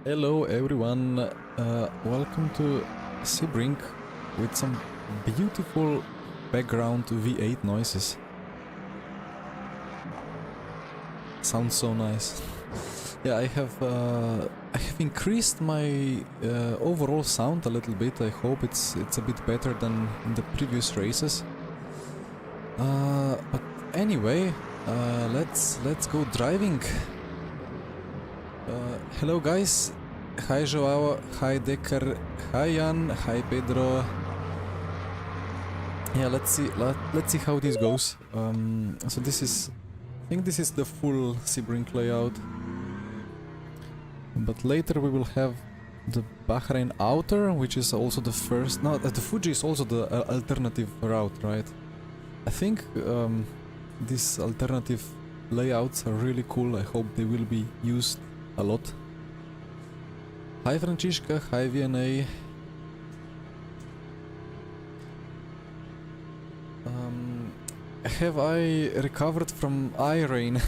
Hello everyone, welcome to Sebring with some beautiful background V8 noises. Sounds so nice. Yeah, I have increased my overall sound a little bit. I hope it's a bit better than in the previous races. But anyway, let's go driving. Hello guys, hi Joao, hi Decker, hi Jan, hi Pedro. Yeah, let's see how this goes. So this is, I think this is the full Sebring layout. But later we will have the Bahrain outer, which is also the first. No, the Fuji is also the alternative route, right? I think these alternative layouts are really cool. I hope they will be used a lot. Hi Francisca, hi VNA. Have I recovered from eye rain?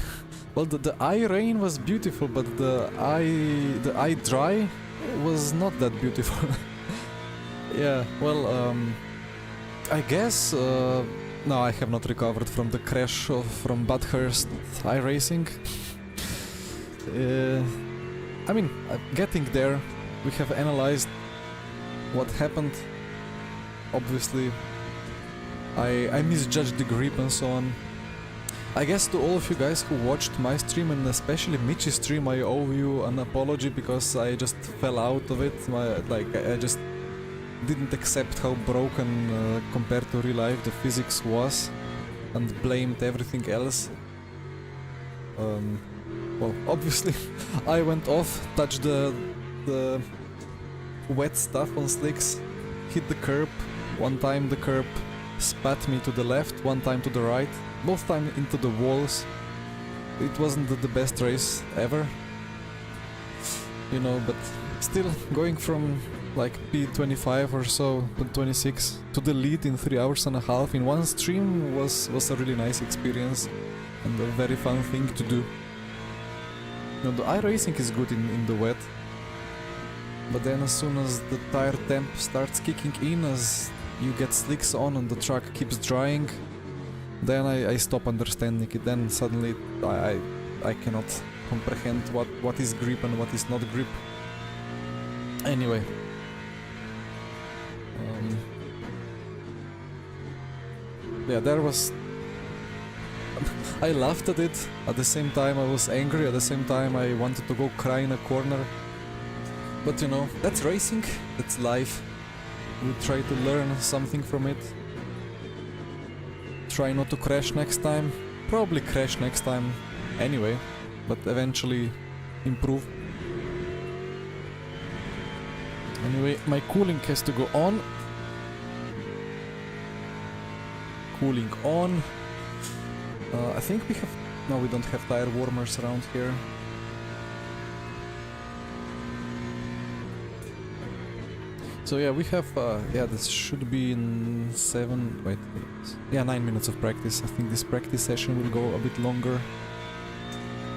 Well, the eye rain was beautiful, but the eye dry was not that beautiful. Yeah, well, I guess no, I have not recovered from the crash from Bathurst iRacing. I mean, getting there, we have analyzed what happened. Obviously, I misjudged the grip and so on. I guess to all of you guys who watched my stream, and especially Mitch's stream, I owe you an apology because I just fell out of it. I just didn't accept how broken compared to real life the physics was, and blamed everything else. Well, obviously, I went off, touched the wet stuff on slicks, hit the curb. One time the curb spat me to the left, one time to the right, both times into the walls. It wasn't the best race ever, you know, but still going from like P25 or so to 26 to the lead in 3 hours and a half in one stream was a really nice experience and a very fun thing to do. You know, the iRacing is good in the wet, but then as soon as the tire temp starts kicking in, as you get slicks on and the track keeps drying, then I stop understanding it. Then suddenly I cannot comprehend what is grip and what is not grip. Anyway, yeah, there was. I laughed at it. At the same time, I was angry. At the same time, I wanted to go cry in a corner. But you know, that's racing. That's life. We try to learn something from it. Try not to crash next time. Probably crash next time anyway, but eventually improve. Anyway, my cooling has to go on. Cooling on. I think we have... No, we don't have tire warmers around here. So yeah, we have... yeah, this should be in 7... Wait, yeah, 9 minutes of practice. I think this practice session will go a bit longer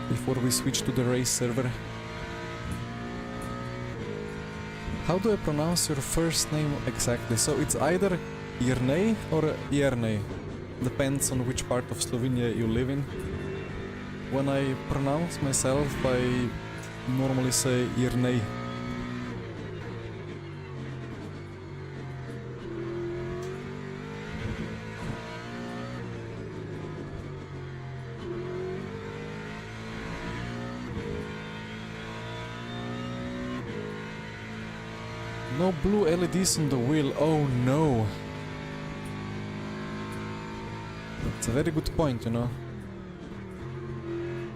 before we switch to the race server. How do I pronounce your first name exactly? So it's either Irnej or Jernej. Depends on which part of Slovenia you live in. When I pronounce myself, I normally say Irnej. No blue LEDs on the wheel, oh no! That's a very good point, you know.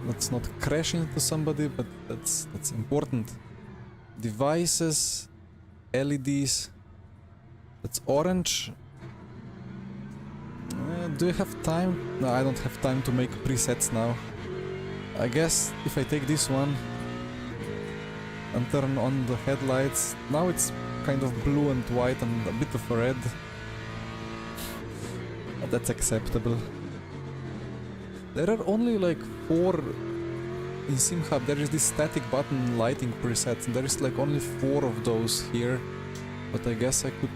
Let's not crash into somebody, but that's important. Devices, LEDs, that's orange. Do you have time? No, I don't have time to make presets now. I guess if I take this one and turn on the headlights, now it's kind of blue and white and a bit of red. That's acceptable. There are only like 4 in SimHub there is this static button lighting preset, and there is like only 4 of those here, but I guess I could...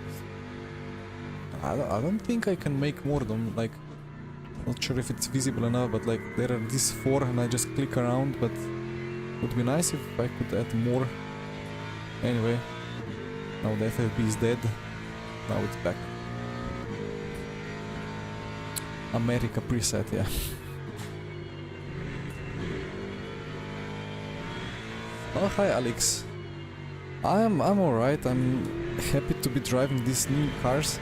I don't think I can make more of them, like, not sure if it's visible enough, but like there are these 4 and I just click around, but it would be nice if I could add more. Anyway, now the FFB is dead, now it's back. America preset, yeah. Oh, hi Alex. I'm alright. I'm happy to be driving these new cars.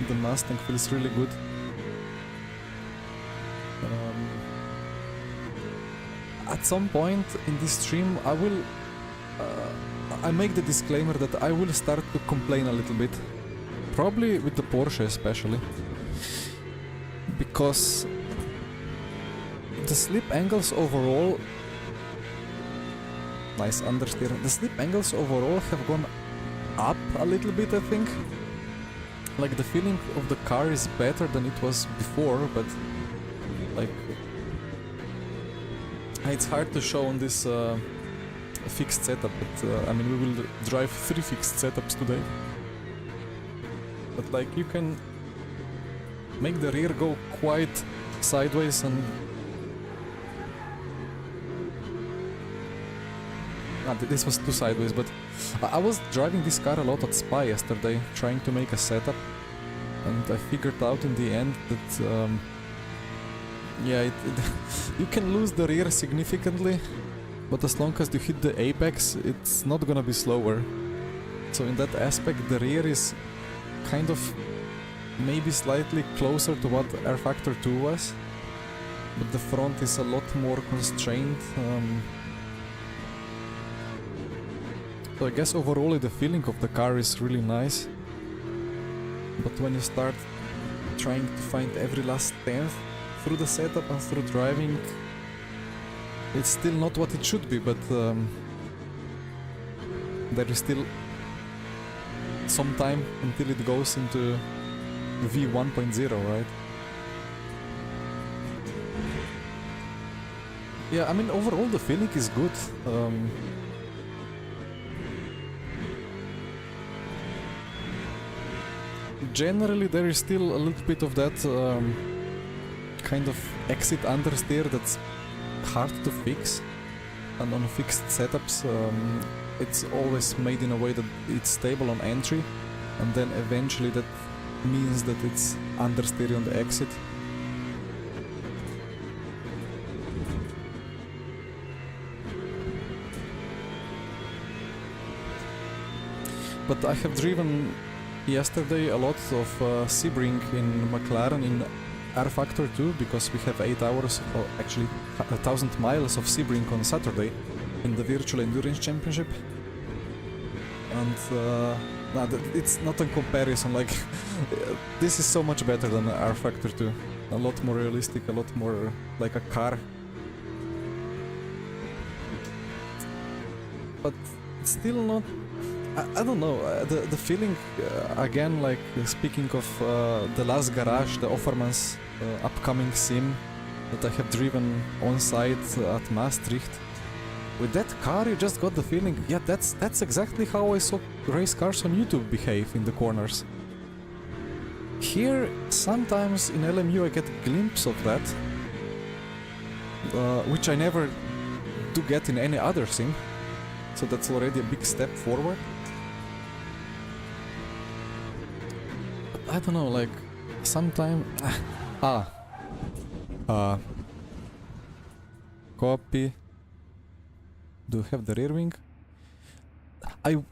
The Mustang feels really good. At some point in this stream I will... I make the disclaimer that I will start to complain a little bit. Probably with the Porsche especially. Because the slip angles overall... Nice understeer. The slip angles overall have gone up a little bit, I think. Like the feeling of the car is better than it was before, but like it's hard to show on this fixed setup, but I mean we will drive 3 fixed setups today. But like you can make the rear go quite sideways and this was too sideways, but I was driving this car a lot at Spa yesterday, trying to make a setup, and I figured out in the end that yeah, you can lose the rear significantly, but as long as you hit the apex, it's not gonna be slower. So in that aspect, the rear is kind of maybe slightly closer to what R Factor 2 was, but the front is a lot more constrained. So I guess overall the feeling of the car is really nice, but when you start trying to find every last tenth through the setup and through driving, it's still not what it should be, but there is still some time until it goes into V 1.0, right? Yeah, I mean overall the feeling is good. Generally there is still a little bit of that kind of exit understeer that's hard to fix, and on fixed setups it's always made in a way that it's stable on entry, and then eventually that means that it's understeer on the exit. But I have driven yesterday a lot of Sebring in McLaren in R Factor 2, because we have 8 hours, or actually 1000 miles of Sebring on Saturday in the Virtual Endurance Championship. And it's not a comparison, like this is so much better than R Factor 2. A lot more realistic, a lot more like a car. But it's still not... I don't know, the feeling, again, like speaking of the last garage, the Offerman's upcoming sim that I have driven on site at Maastricht. With that car you just got the feeling, yeah, that's exactly how I saw race cars on YouTube behave in the corners. Here, sometimes in LMU I get a glimpse of that, which I never do get in any other sim, so that's already a big step forward. I don't know, like, sometime... Copy. Do you have the rear wing? I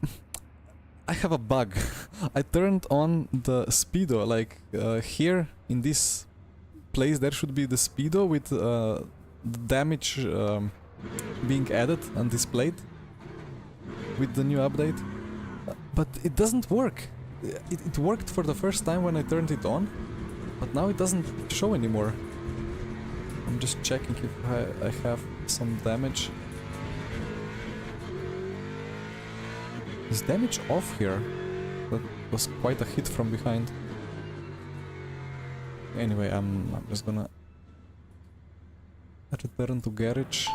have a bug. I turned on the speedo, like, here, in this place there should be the speedo with damage being added and displayed with the new update. But it doesn't work. It worked for the first time when I turned it on, but now it doesn't show anymore. I'm just checking if I have some damage. Is damage off here? That was quite a hit from behind. Anyway, I'm just gonna return to garage.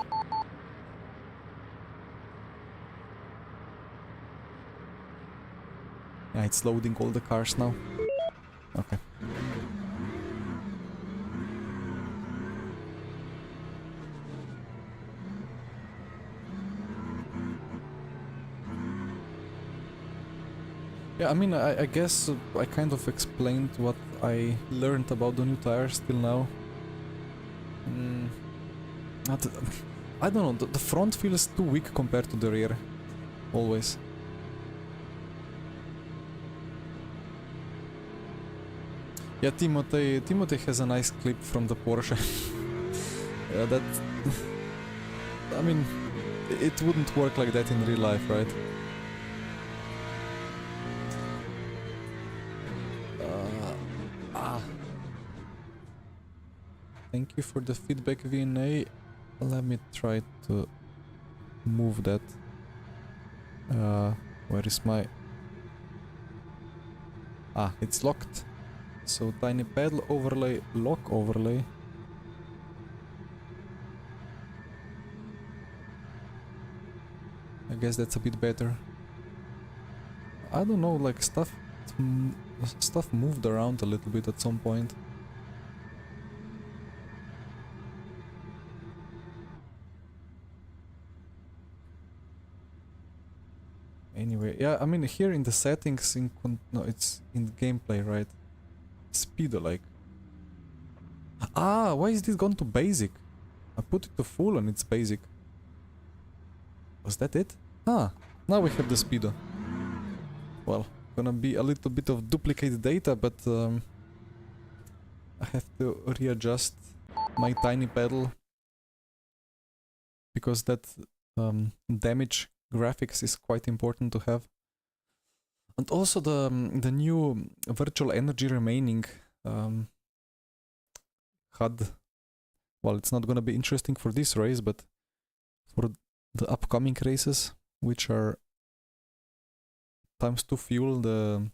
Yeah, it's loading all the cars now. Okay. Yeah, I mean, I guess I kind of explained what I learned about the new tires till now. I don't know, the front feels too weak compared to the rear. Always. Yeah, Timothy has a nice clip from the Porsche. Yeah, that... I mean, it wouldn't work like that in real life, right? Thank you for the feedback, VNA. Let me try to move that. Where is my... Ah, it's locked. So tiny pedal overlay, lock overlay. I guess that's a bit better. I don't know, like stuff moved around a little bit at some point. Anyway, yeah, I mean here in the settings, no, it's in the gameplay, right? Speedo, like. Ah, why is this gone to basic? I put it to full and it's basic. Was that it? Ah, now we have the speedo. Well, gonna be a little bit of duplicate data, but I have to readjust my tiny pedal because that damage graphics is quite important to have. And also the new virtual energy remaining HUD. Well, it's not gonna be interesting for this race, but for the upcoming races, which are ×2 fuel, the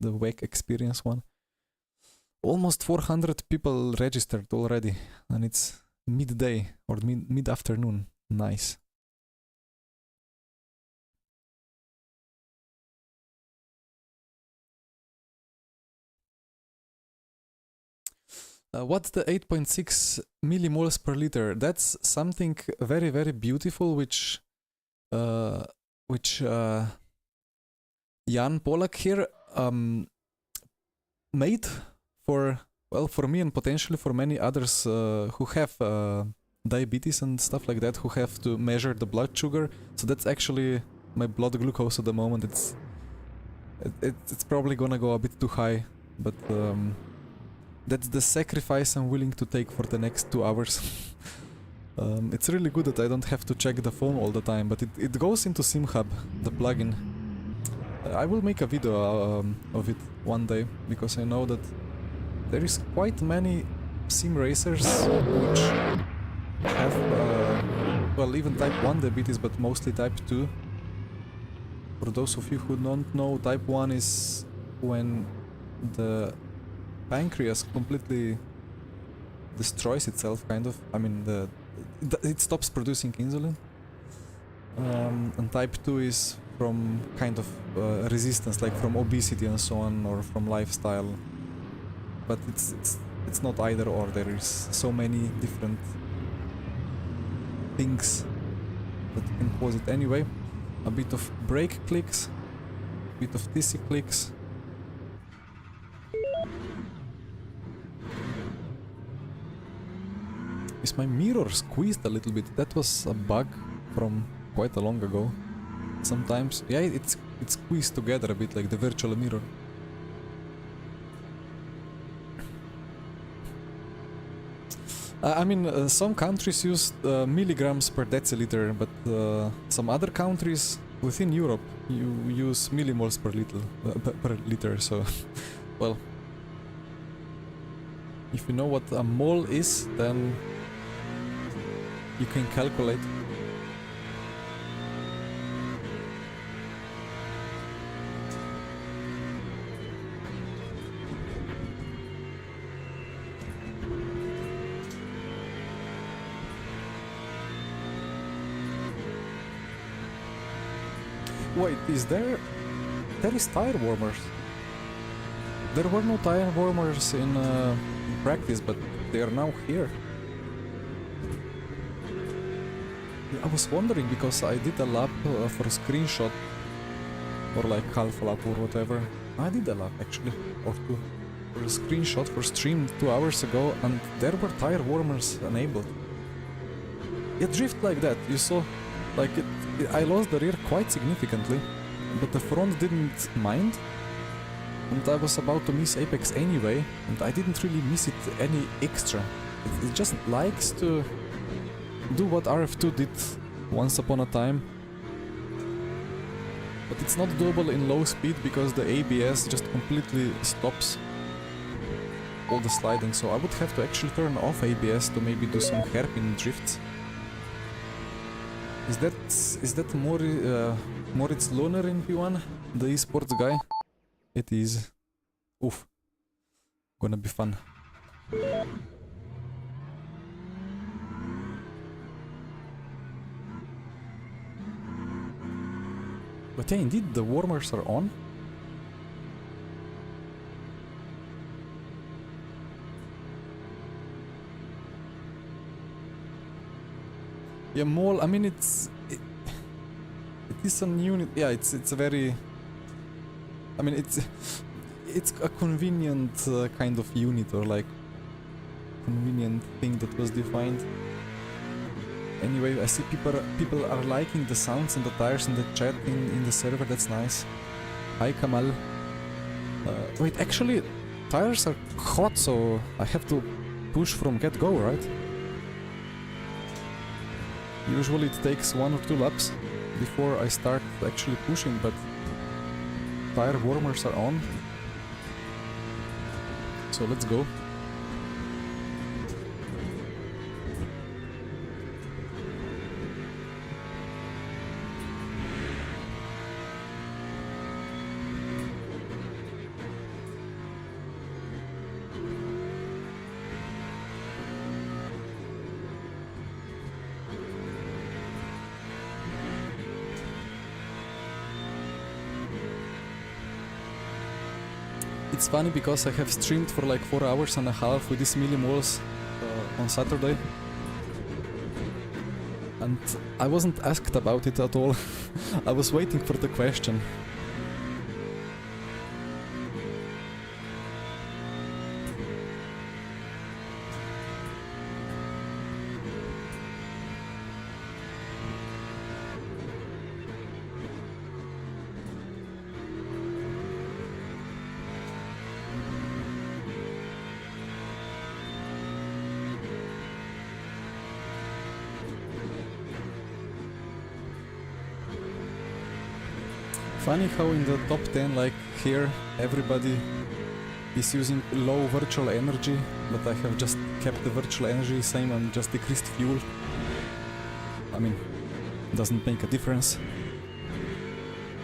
WEC experience one. Almost 400 people registered already, and it's midday or mid-afternoon. Nice. What's the 8.6 millimoles per liter? That's something very, very beautiful, which Jan Polak here made for, well, for me and potentially for many others who have diabetes and stuff like that, who have to measure the blood sugar. So that's actually my blood glucose at the moment. It's probably gonna go a bit too high, but that's the sacrifice I'm willing to take for the next 2 hours. It's really good that I don't have to check the phone all the time, but it goes into SimHub, the plugin. I will make a video of it one day, because I know that there is quite many sim racers which have, well, even type 1 diabetes, but mostly type 2. For those of you who don't know, type 1 is when the pancreas completely destroys itself, kind of. I mean, it stops producing insulin. And type 2 is from kind of resistance, like from obesity and so on, or from lifestyle. But it's not either or. There is so many different things that can cause it. Anyway, a bit of brake clicks, a bit of TC clicks. Is my mirror squeezed a little bit? That was a bug from quite a long ago. Sometimes, yeah, it's squeezed together a bit, like the virtual mirror. I mean, some countries use milligrams per deciliter, but some other countries within Europe you use millimoles per liter. So, well, if you know what a mole is, then you can calculate. Wait, is there there is tire warmers. There were no tire warmers in practice, but they are now here. I was wondering because I did a lap for a screenshot, or like half a lap or whatever. I did a lap actually, or two, for a screenshot for stream 2 hours ago, and there were tire warmers enabled. It drift like that, you saw, like I lost the rear quite significantly, but the front didn't mind, and I was about to miss apex anyway, and I didn't really miss it any extra. It just likes to do what RF2 did once upon a time, but it's not doable in low speed because the ABS just completely stops all the sliding, so I would have to actually turn off ABS to maybe do some hairpin drifts. Is that Moritz Lohner in P1, the esports guy? It is. Oof. Gonna be fun. But yeah, indeed, the warmers are on. Yeah, mole, I mean, it is a unit, yeah, it's a very, I mean, it's a convenient kind of unit, or like, convenient thing that was defined. Anyway, I see people are liking the sounds and the tires in the chat in the server, that's nice. Hi Kamal. Wait, actually, tires are hot, so I have to push from get-go, right? Usually it takes 1 or 2 laps before I start actually pushing, but tire warmers are on. So let's go. It's funny because I have streamed for like 4 hours and a half with these millimoles on Saturday, and I wasn't asked about it at all. I was waiting for the question. Funny how in the top 10, like here, everybody is using low virtual energy, but I have just kept the virtual energy same and just decreased fuel. I mean, doesn't make a difference.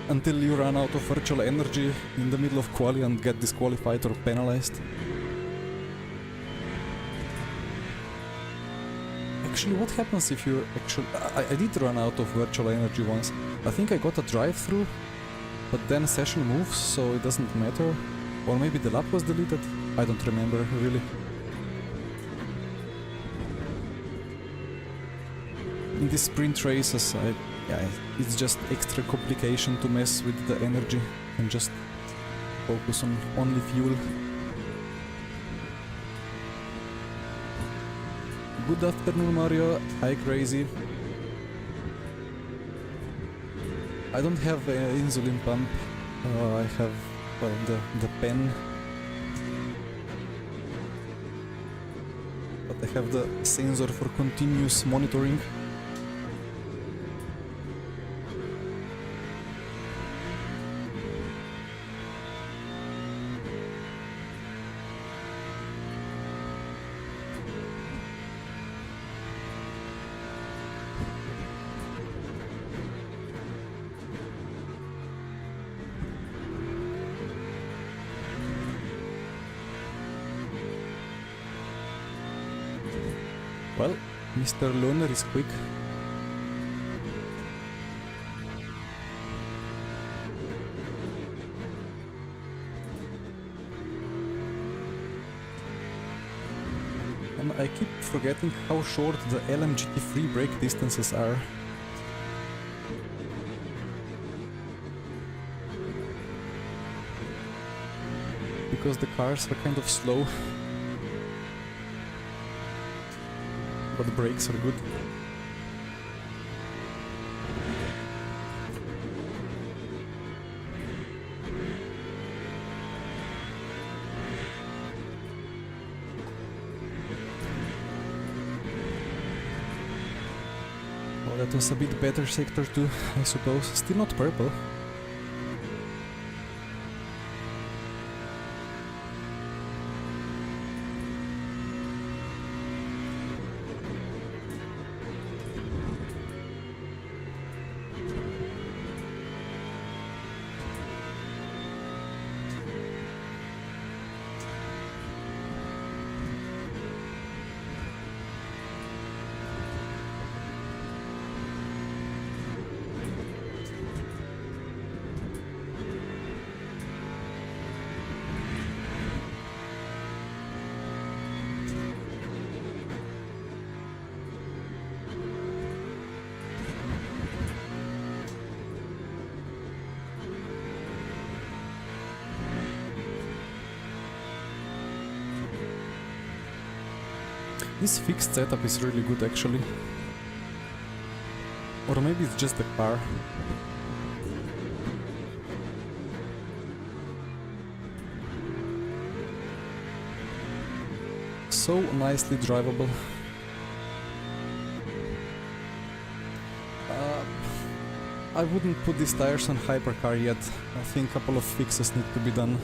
Until you run out of virtual energy in the middle of quali and get disqualified or penalized. Actually, what happens if you actually... I did run out of virtual energy once. I think I got a drive-through, but then session moves, so it doesn't matter. Or maybe the lap was deleted. I don't remember, really. In these sprint races, yeah, it's just extra complication to mess with the energy and just focus on only fuel. Good afternoon, Mario. Hi, Crazy. I don't have an insulin pump. I have the pen. But I have the sensor for continuous monitoring. Well, Mr. Lohner is quick. And I keep forgetting how short the LMU GT3 brake distances are. Because the cars are kind of slow. But the brakes are good. Well, that was a bit better sector too, I suppose. Still not purple. This fixed setup is really good actually. Or maybe it's just the car. So nicely drivable. I wouldn't put these tires on hypercar yet. I think a couple of fixes need to be done.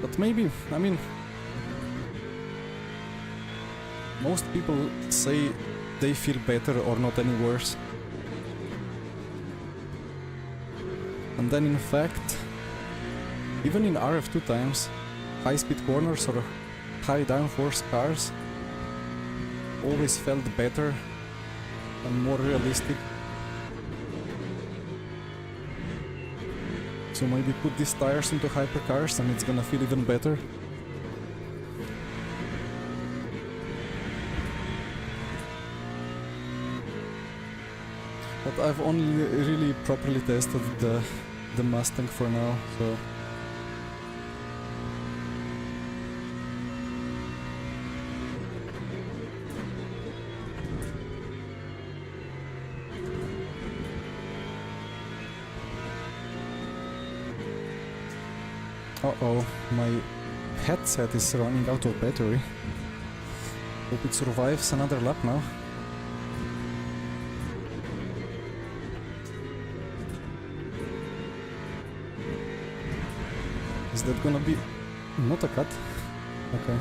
But maybe, I mean, most people say they feel better or not any worse. And then in fact, even in RF2 times, high-speed corners or high downforce cars always felt better and more realistic. So maybe put these tires into hypercars and it's gonna feel even better. But I've only really properly tested the Mustang for now, so... Uh-oh, my headset is running out of battery. Hope it survives another lap now. Is that gonna be... not a cut? Okay.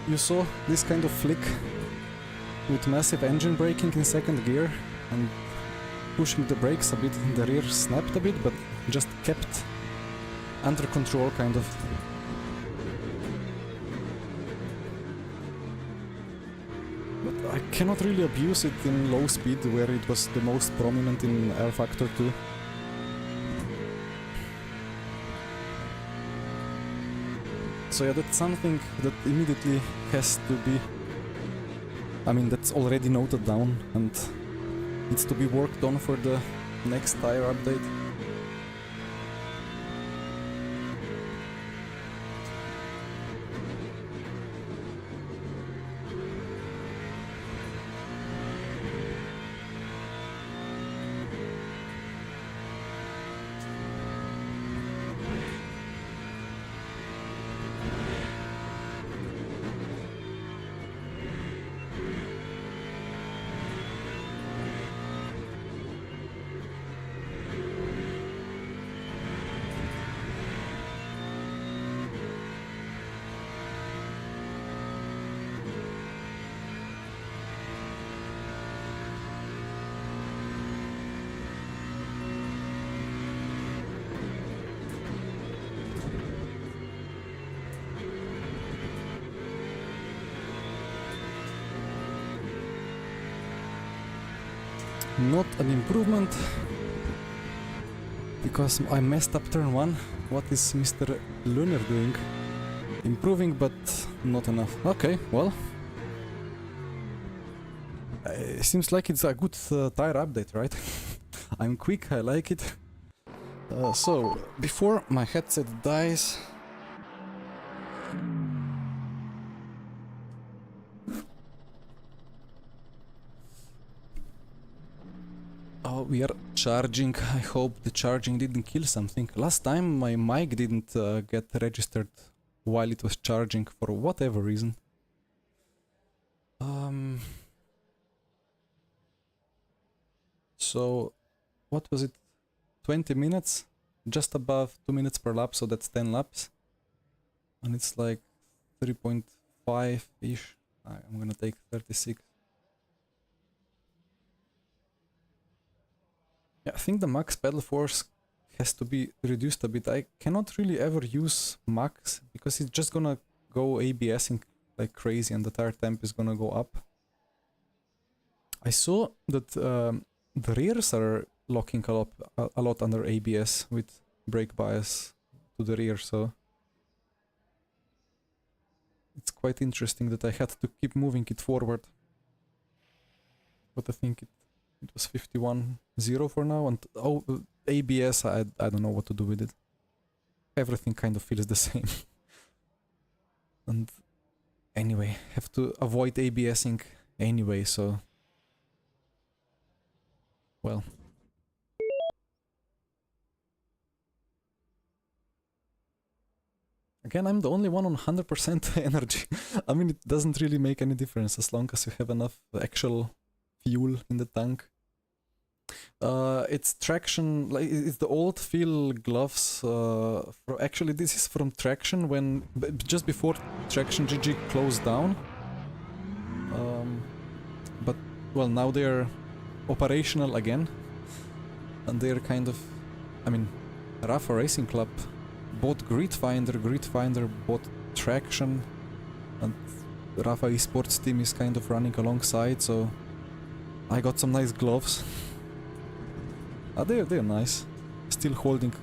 You saw this kind of flick with massive engine braking in second gear and pushing the brakes a bit, the rear snapped a bit, but just kept under control kind of. But I cannot really abuse it in low speed where it was the most prominent in R Factor 2. So yeah, that's something that immediately has to be, I mean, that's already noted down and needs to be worked on for the next tire update. Not an improvement, because I messed up turn 1. What is Mr. Lunar doing? Improving, but not enough. Okay, well. Seems like it's a good tire update, right? I'm quick, I like it. So, before my headset dies... Oh, we are charging. I hope the charging didn't kill something. Last time my mic didn't get registered while it was charging for whatever reason. So, what was it? 20 minutes? Just above 2 minutes per lap, so that's 10 laps. And it's like 3.5-ish. I'm gonna take 36. Yeah, I think the max pedal force has to be reduced a bit. I cannot really ever use max because it's just gonna go ABSing like crazy and the tire temp is gonna go up. I saw that the rears are locking a lot under ABS with brake bias to the rear, so it's quite interesting that I had to keep moving it forward. But I think it was 51.0 for now, and oh, ABS, I don't know what to do with it. Everything kind of feels the same. And anyway, have to avoid ABSing anyway, so... Well... Again, I'm the only one on 100% energy. I mean, it doesn't really make any difference as long as you have enough actual fuel in the tank. It's traction, like it's the old feel gloves. Actually, this is from Traction when just before Traction GG closed down. But well, now they're operational again, and they're kind of, I mean, Rafa Racing Club bought Gridfinder bought Traction, and Rafa Esports team is kind of running alongside, so I got some nice gloves. They're nice, still holding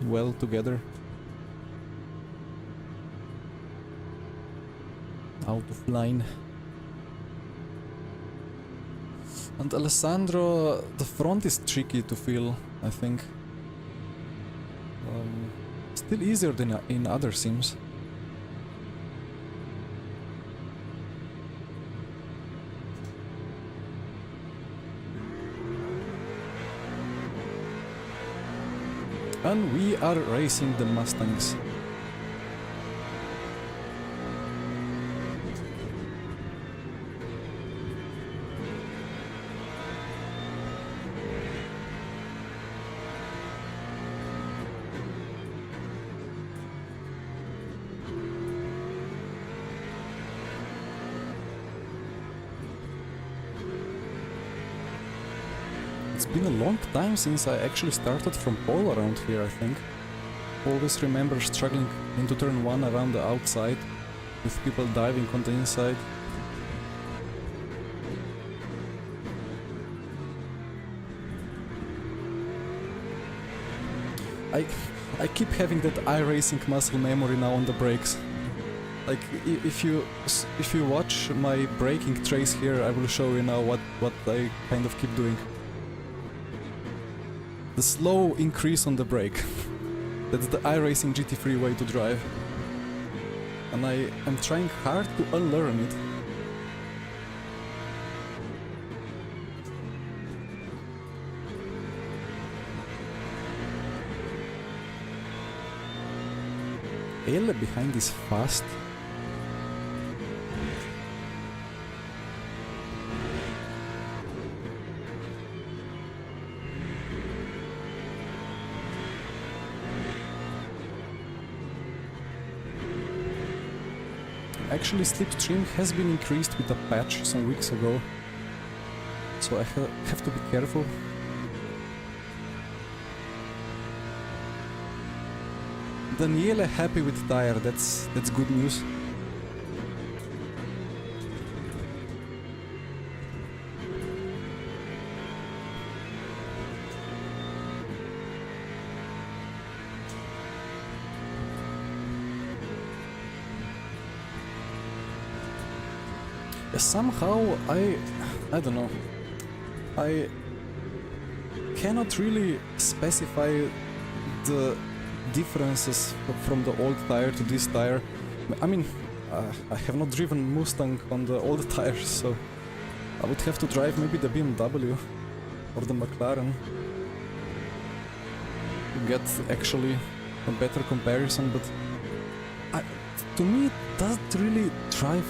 well together. Out of line. And Alessandro, the front is tricky to feel, I think. Still easier than in other sims. And we are racing the Mustangs. It's been a long time since I actually started from pole around here, I think. Always remember struggling into turn 1 around the outside, with people diving on the inside. I keep having that iRacing muscle memory now on the brakes. Like, if you watch my braking trace here, I will show you now what I kind of keep doing. The slow increase on the brake. That's the iRacing GT3 way to drive. And I am trying hard to unlearn it. Ele behind is fast. Actually, slipstream has been increased with a patch some weeks ago, so I have to be careful. Daniele happy with tire, that's good news. somehow I don't know, I cannot really specify the differences from the old tire to this tire. I mean, I have not driven Mustang on the old tires, so I would have to drive maybe the BMW or the McLaren to get actually a better comparison, but to me it doesn't really drive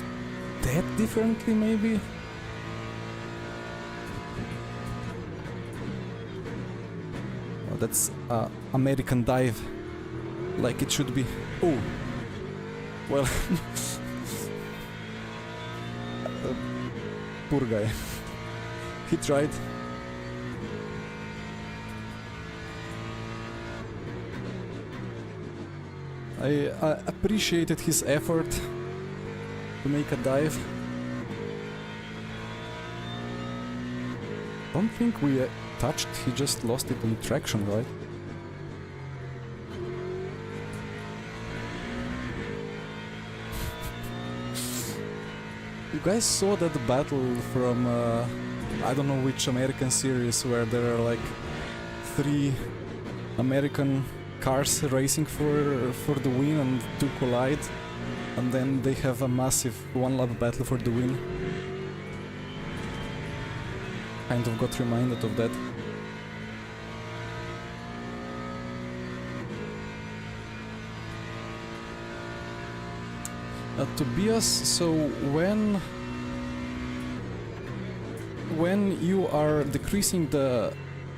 that differently, maybe. Oh, that's American dive, like it should be. Oh, well, poor guy. He tried. I appreciated his effort to make a dive. Don't think we touched, he just lost it on traction, right? You guys saw that battle from I don't know which American series where there are like 3 American cars racing for the win and 2 collide, and then they have a massive one-lap battle for the win. Kind of got reminded of that. Tobias, so when you are decreasing the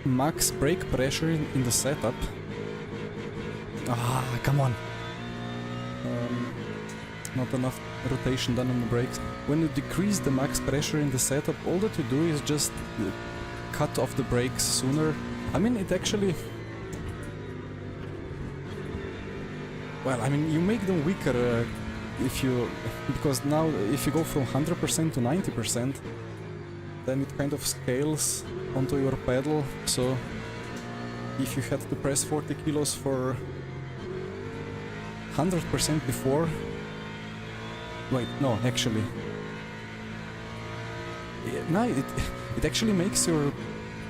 max brake pressure in the setup, come on, not enough rotation done on the brakes. When you decrease the max pressure in the setup, all that you do is just cut off the brakes sooner. I mean, it actually, well, I mean, you make them weaker because now if you go from 100% to 90%, then it kind of scales onto your pedal. So if you had to press 40 kilos for 100% before, wait, no, actually, no, it actually makes your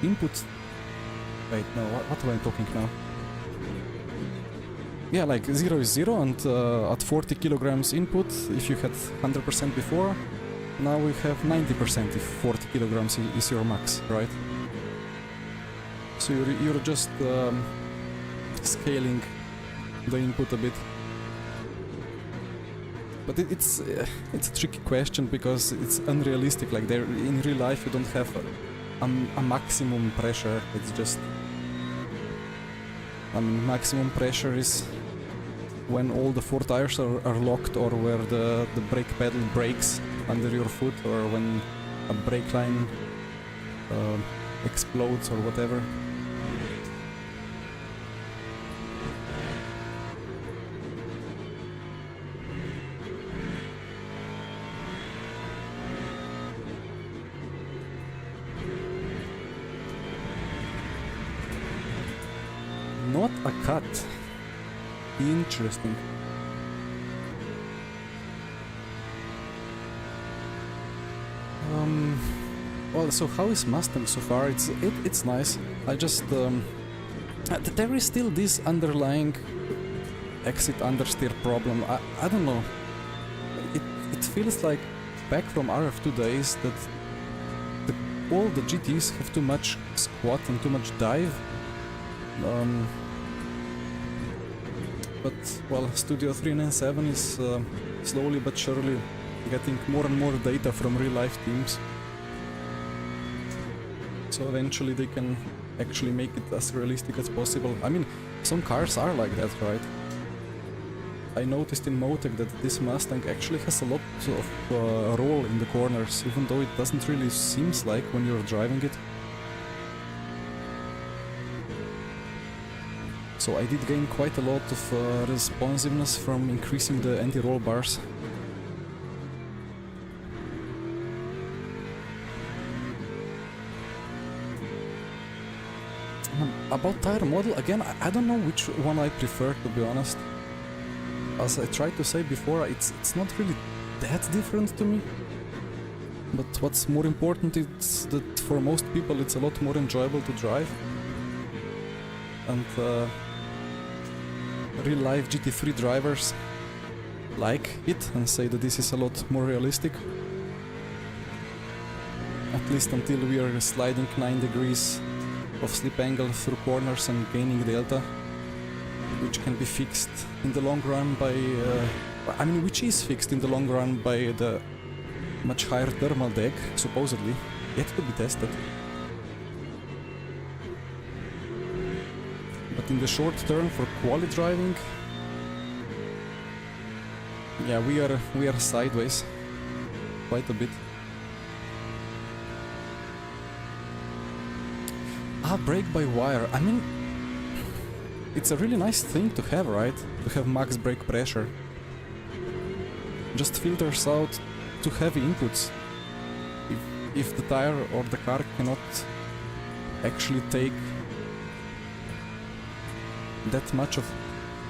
input, wait, no, what am I talking now? Yeah, like 0 is 0, and at 40 kilograms input, if you had 100% before, now we have 90% if 40 kilograms is your max, right? So you're just scaling the input a bit. But it's a tricky question because it's unrealistic. Like in real life, you don't have a maximum pressure. It's just, I mean, maximum pressure is when all the 4 tires are locked, or where the brake pedal breaks under your foot, or when a brake line explodes or whatever. Not a cut. Interesting. Well, so how is Mustang so far? It's nice. I just there is still this underlying exit understeer problem. I don't know. It feels like back from RF2 days that all the GTs have too much squat and too much dive. But well, Studio 397 is slowly but surely getting more and more data from real-life teams. So eventually they can actually make it as realistic as possible. I mean, some cars are like that, right? I noticed in Motec that this Mustang actually has a lot of roll in the corners, even though it doesn't really seems like when you're driving it. So I did gain quite a lot of responsiveness from increasing the anti-roll bars. About tire model, again, I don't know which one I prefer, to be honest. As I tried to say before, it's not really that different to me. But what's more important is that for most people it's a lot more enjoyable to drive. And real life GT3 drivers like it and say that this is a lot more realistic. At least until we are sliding 9 degrees of slip angle through corners and gaining delta, which can be fixed in the long run by... which is fixed in the long run by the much higher thermal deck, supposedly, yet to be tested. But in the short term, for quali driving, yeah, we are sideways quite a bit. Brake by wire. I mean, it's a really nice thing to have, right? To have max brake pressure. Just filters out too heavy inputs. If the tire or the car cannot actually take that much of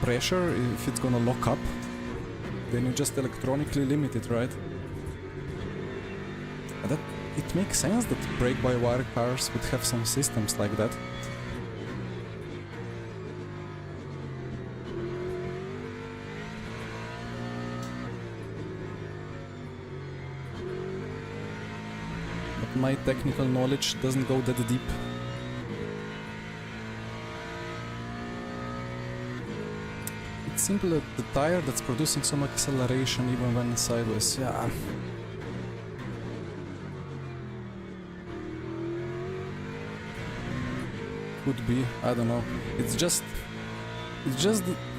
pressure, if it's gonna lock up, then you just electronically limit it, right? And it makes sense that brake-by-wire cars would have some systems like that. But my technical knowledge doesn't go that deep. It's simply the tire that's producing some acceleration even when sideways, yeah. Could be, I don't know. It's just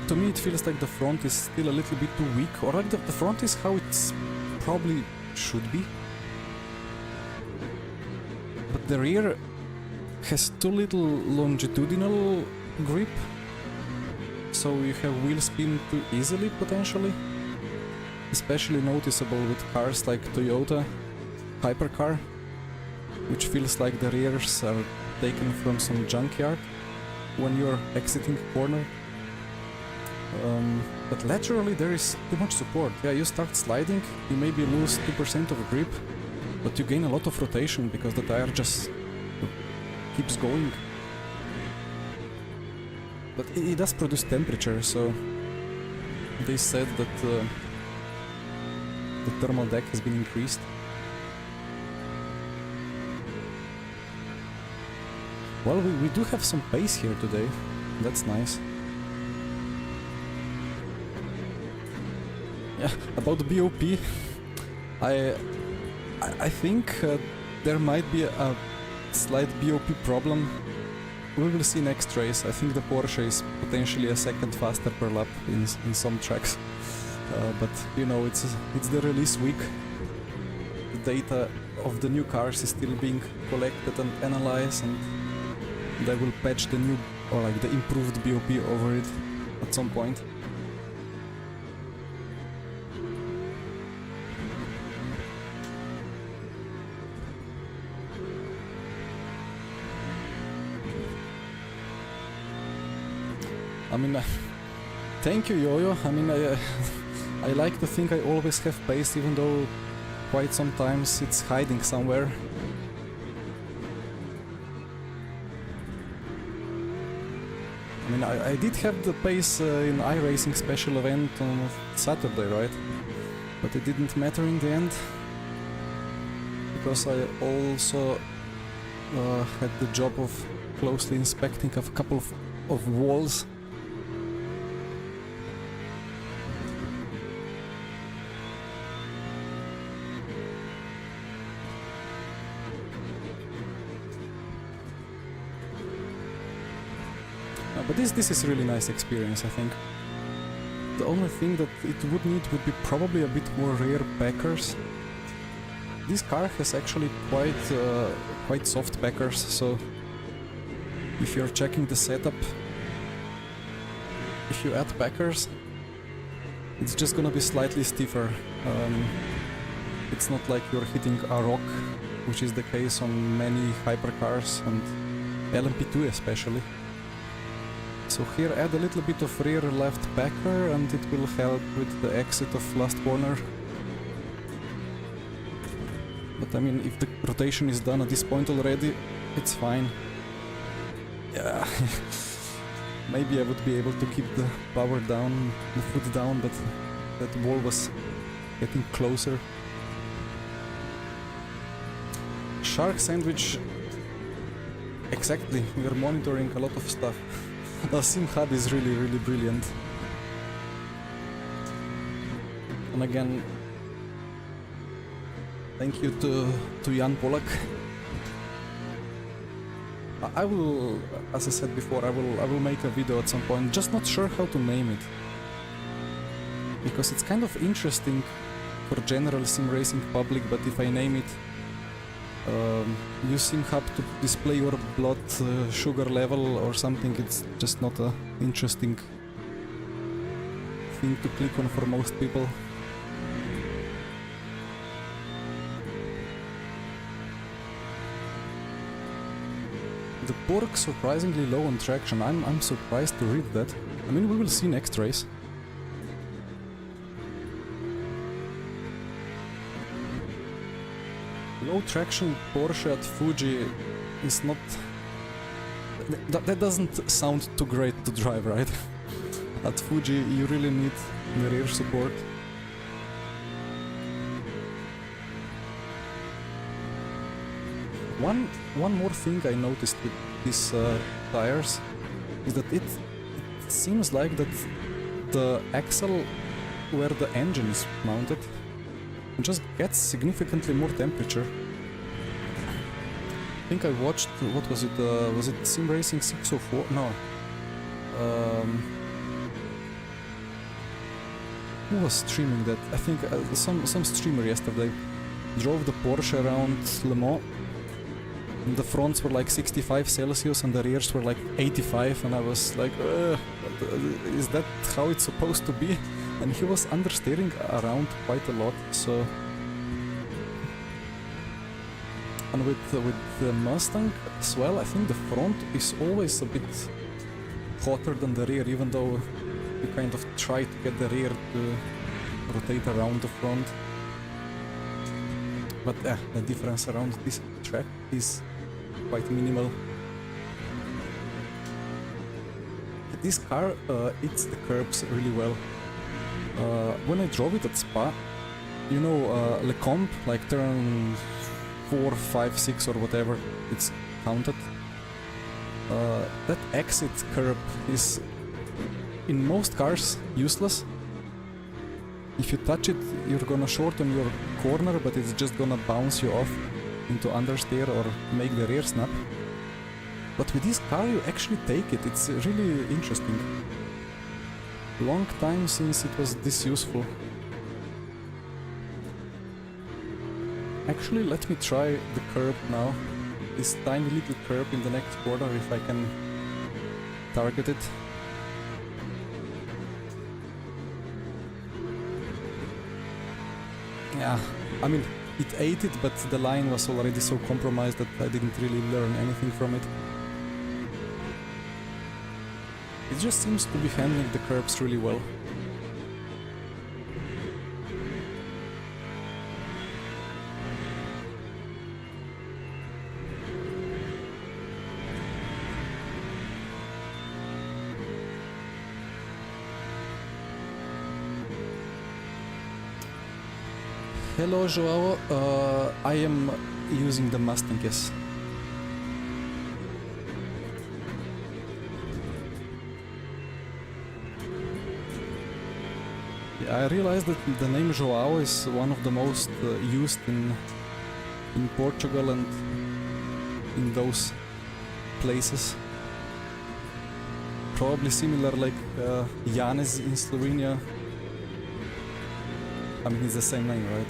to me it feels like the front is still a little bit too weak, or like the front is how it's probably should be. But the rear has too little longitudinal grip, so you have wheel spin too easily potentially. Especially noticeable with cars like Toyota hypercar, which feels like the rears are taken from some junkyard when you're exiting a corner. But laterally there is too much support. Yeah, you start sliding, you maybe lose 2% of grip, but you gain a lot of rotation because the tire just keeps going. But it does produce temperature, so they said that the thermal deck has been increased. Well, we do have some pace here today. That's nice. Yeah, about the BOP, I think there might be a slight BOP problem. We will see next race. I think the Porsche is potentially a second faster per lap in some tracks. But you know, it's the release week. The data of the new cars is still being collected and analyzed, and they will patch the new, or like the improved BOP over it at some point. I mean, thank you, Yo-Yo. I mean, I like to think I always have pace, even though quite sometimes it's hiding somewhere. I mean, I did have the pace in iRacing special event on Saturday, right? But it didn't matter in the end, because I also had the job of closely inspecting a couple of walls. But this is a really nice experience, I think. The only thing that it would need would be probably a bit more rear backers. This car has actually quite soft backers, so if you're checking the setup, if you add backers, it's just gonna be slightly stiffer. It's not like you're hitting a rock, which is the case on many hypercars and LMP2 especially. So here add a little bit of rear left backer and it will help with the exit of last corner. But I mean, if the rotation is done at this point already, it's fine. Yeah, maybe I would be able to keep the power down, the foot down, but that wall was getting closer. Shark sandwich. Exactly, we are monitoring a lot of stuff. The sim hub is really brilliant. And again, thank you to Jan Polak. I will, as I said before, I will make a video at some point. Just not sure how to name it, because it's kind of interesting for general sim racing public. But if I name it, use sim hub to display your blood sugar level or something, it's just not a interesting thing to click on for most people. The Borg surprisingly low on traction. I'm surprised to read that. I mean, we will see next race. Low traction Porsche at Fuji is not... That doesn't sound too great to drive, right? At Fuji you really need the rear support. One more thing I noticed with these tires is that it seems like that the axle where the engine is mounted just gets significantly more temperature. I think I watched, what was it Sim Racing 604? No. Who was streaming that? I think some streamer yesterday drove the Porsche around Le Mans. And the fronts were like 65 Celsius and the rears were like 85, and I was like, is that how it's supposed to be? And he was understeering around quite a lot, so... And with the Mustang as well, I think the front is always a bit hotter than the rear, even though you kind of try to get the rear to rotate around the front. But the difference around this track is quite minimal. This car eats the curbs really well. When I drove it at Spa, you know, Le Comp, like turn 4, 5, 6 or whatever it's counted, that exit curb is in most cars useless. If you touch it, you're gonna shorten your corner, but it's just gonna bounce you off into understeer or make the rear snap. But with this car you actually take it, it's really interesting. Long time since it was this useful. Actually, let me try the curb now. This tiny little curb in the next corner, if I can target it. Yeah, I mean, it ate it, but the line was already so compromised that I didn't really learn anything from it. It just seems to be handling the curbs really well. Hello Joao, I am using the Mustang, yes. Yeah, I realized that the name Joao is one of the most used in Portugal and in those places. Probably similar like Janez in Slovenia. I mean, it's the same name, right?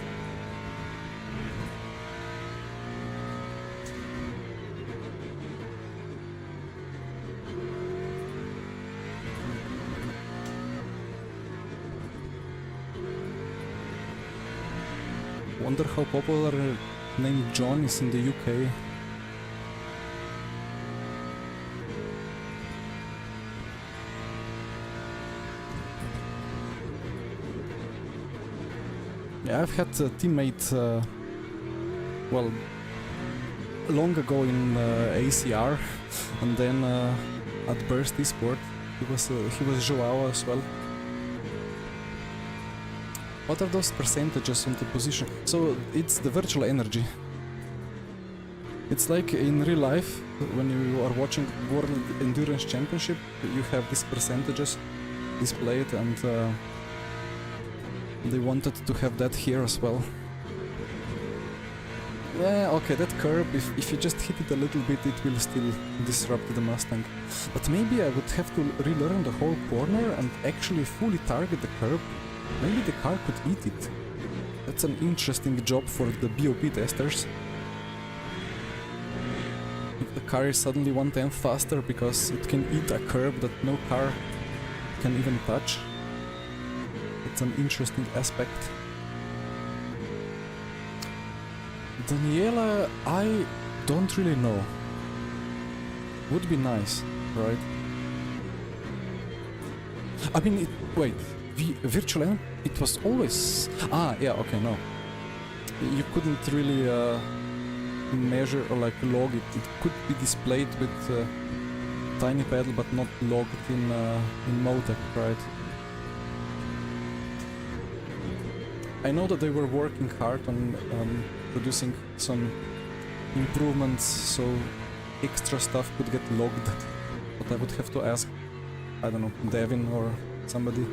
Wonder how popular name John is in the UK. Yeah, I've had a teammate well, long ago in ACR, and then at Burst Esport. He was Joao as well. What are those percentages on the position? So it's the virtual energy. It's like in real life, when you are watching World Endurance Championship, you have these percentages displayed, and they wanted to have that here as well. Yeah, okay, that curb, if you just hit it a little bit, it will still disrupt the Mustang. But maybe I would have to relearn the whole corner and actually fully target the curb. Maybe the car could eat it. That's an interesting job for the BOP testers. If the car is suddenly 1/10 faster because it can eat a curb that no car can even touch. It's an interesting aspect. Daniela, I don't really know. Would be nice, right? I mean, wait, virtual end, it was always... Ah, yeah, okay, no. You couldn't really measure or like log it. It could be displayed with tiny pedal, but not logged in Motec, right? I know that they were working hard on producing some improvements so extra stuff could get logged, but I would have to ask, I don't know, Devin or somebody.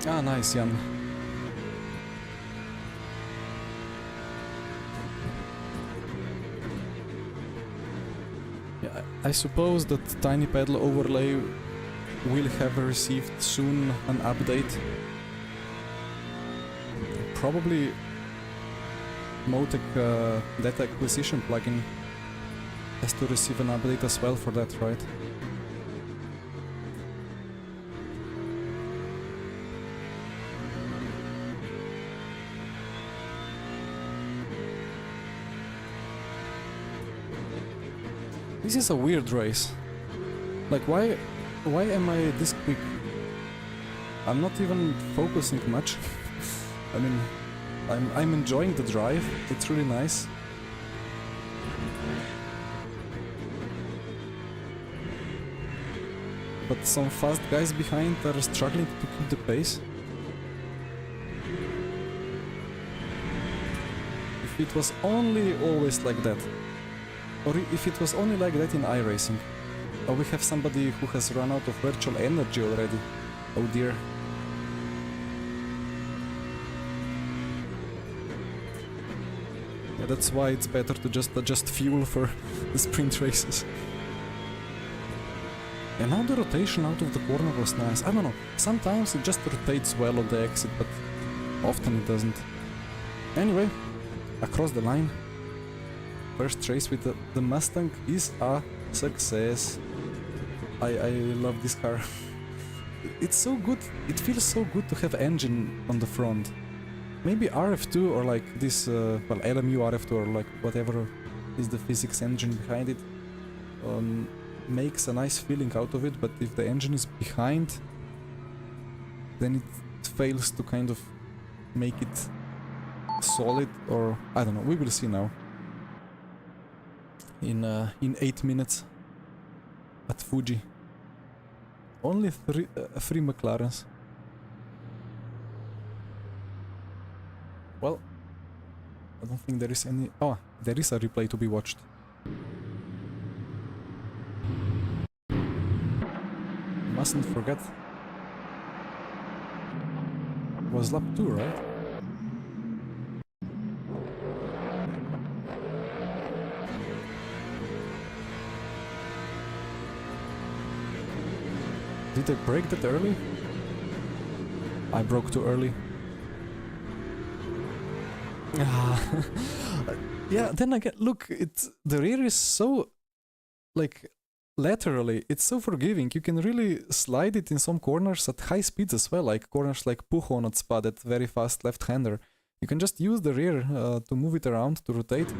Ah, nice, Jan. Yeah, I suppose that Tiny Pedal Overlay will have received soon an update. Probably Motec data acquisition plugin has to receive an update as well for that, right? This is a weird race. Like, why am I this quick? I'm not even focusing much. I mean, I'm enjoying the drive. It's really nice. But some fast guys behind are struggling to keep the pace. If it was only always like that. Or if it was only like that in iRacing. Oh, we have somebody who has run out of virtual energy already. Oh dear. Yeah, that's why it's better to just adjust fuel for the sprint races. And now the rotation out of the corner was nice. I don't know, sometimes it just rotates well on the exit, but often it doesn't. Anyway, across the line. First race with the Mustang is a success. I love this car. It's so good. It feels so good to have engine on the front. Maybe RF2 or like this, well, LMU RF2 or like whatever is the physics engine behind it, makes a nice feeling out of it. But if the engine is behind, then it fails to kind of make it solid, or I don't know. We will see now. In 8 minutes at Fuji. Only three McLarens. Well, I don't think there is any... Oh, there is a replay to be watched. Mustn't forget. It was lap 2, right? Did I break that early? I broke too early. Yeah, then again, look, the rear is so, like, laterally, it's so forgiving. You can really slide it in some corners at high speeds as well, like corners like Pujon at Spa, that very fast left-hander. You can just use the rear to move it around, to rotate.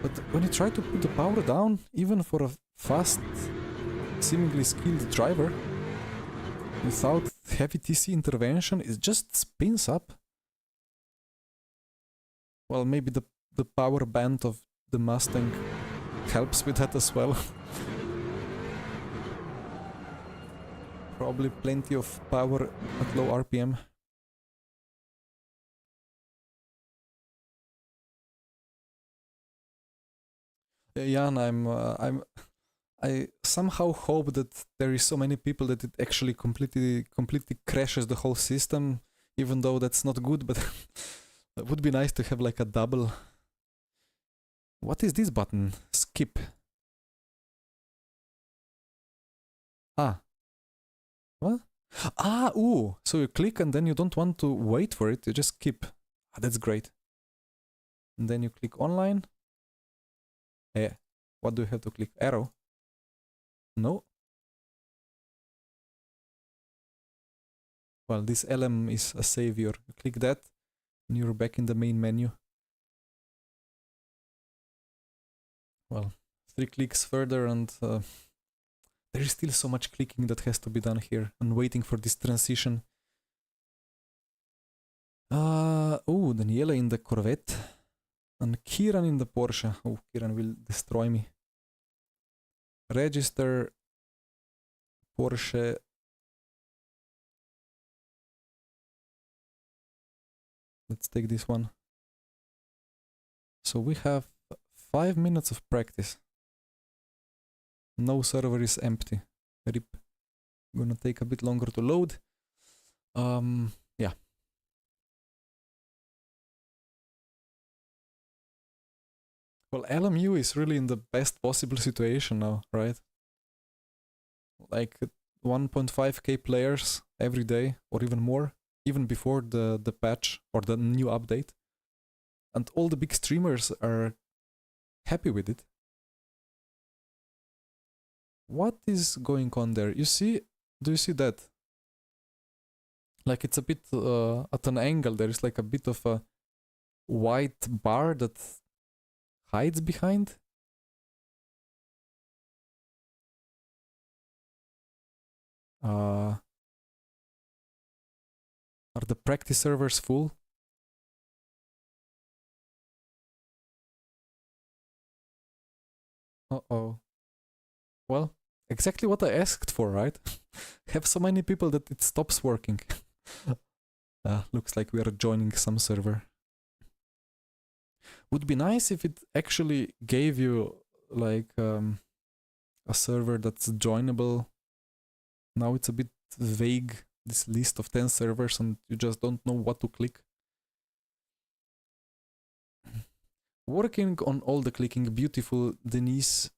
But when you try to put the power down, even for a fast, seemingly skilled driver, without heavy TC intervention, it just spins up. Well, maybe the power band of the Mustang helps with that as well. Probably plenty of power at low RPM. Yeah, and I somehow hope that there is so many people that it actually completely crashes the whole system, even though that's not good, but it would be nice to have like a double. What is this button? Skip. Ah. What? Ah, ooh. So you click and then you don't want to wait for it, you just skip. Ah, that's great. And then you click online. Yeah. What do you have to click? Arrow? No. Well, this LM is a savior. You click that and you're back in the main menu. Well, 3 clicks further and there is still so much clicking that has to be done here and waiting for this transition. Oh, Daniela in the Corvette and Kieran in the Porsche. Oh, Kieran will destroy me. Register Porsche. Let's take this one. So we have 5 minutes of practice. No server is empty. RIP. Gonna take a bit longer to load. Yeah. Well, LMU is really in the best possible situation now, right? Like 1.5k players every day, or even more, even before the patch or the new update. And all the big streamers are happy with it. What is going on there? You see, do you see that? Like it's a bit at an angle, there is like a bit of a white bar that hides behind. Are the practice servers full? Uh-oh. Well, exactly what I asked for, right? Have so many people that it stops working. Looks like we are joining some server. Would be nice if it actually gave you like a server that's joinable. Now it's a bit vague, this list of 10 servers, and you just don't know what to click. Working on all the clicking, beautiful Denise.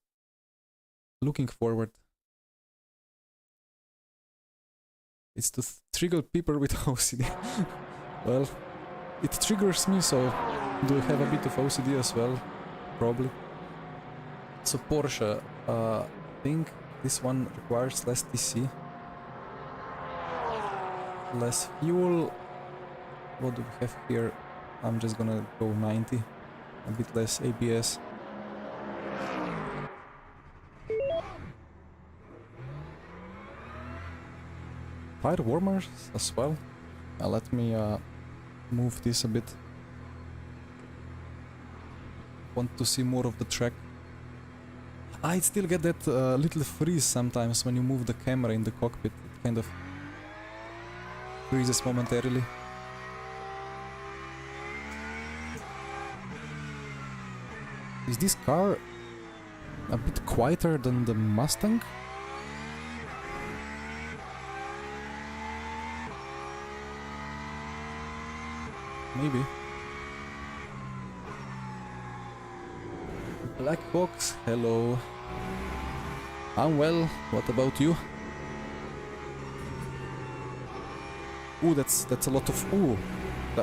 Looking forward. It's to trigger people with OCD. Well, it triggers me, so do I have a bit of OCD as well? Probably. So Porsche, I think this one requires less TC. Less fuel. What do we have here? I'm just gonna go 90. A bit less ABS. Tire warmers as well. Let me move this a bit. Want to see more of the track. I still get that little freeze sometimes when you move the camera in the cockpit. It kind of freezes momentarily. Is this car a bit quieter than the Mustang? Maybe. Black Box, hello. I'm well, what about you? Ooh, that's a lot of ooh.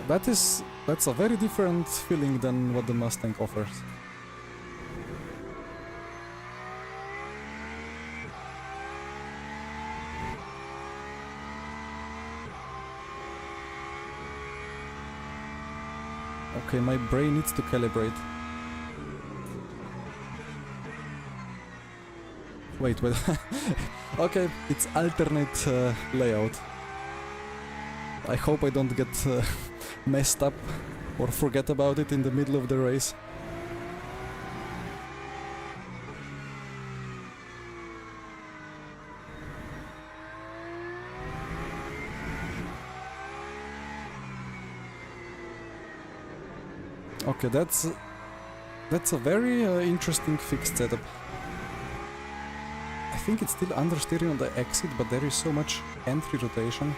That's a very different feeling than what the Mustang offers. Okay, my brain needs to calibrate. Wait. Okay, it's alternate layout. I hope I don't get messed up or forget about it in the middle of the race. Okay, that's a very interesting fixed setup. I think it's still understeering on the exit, but there is so much entry rotation.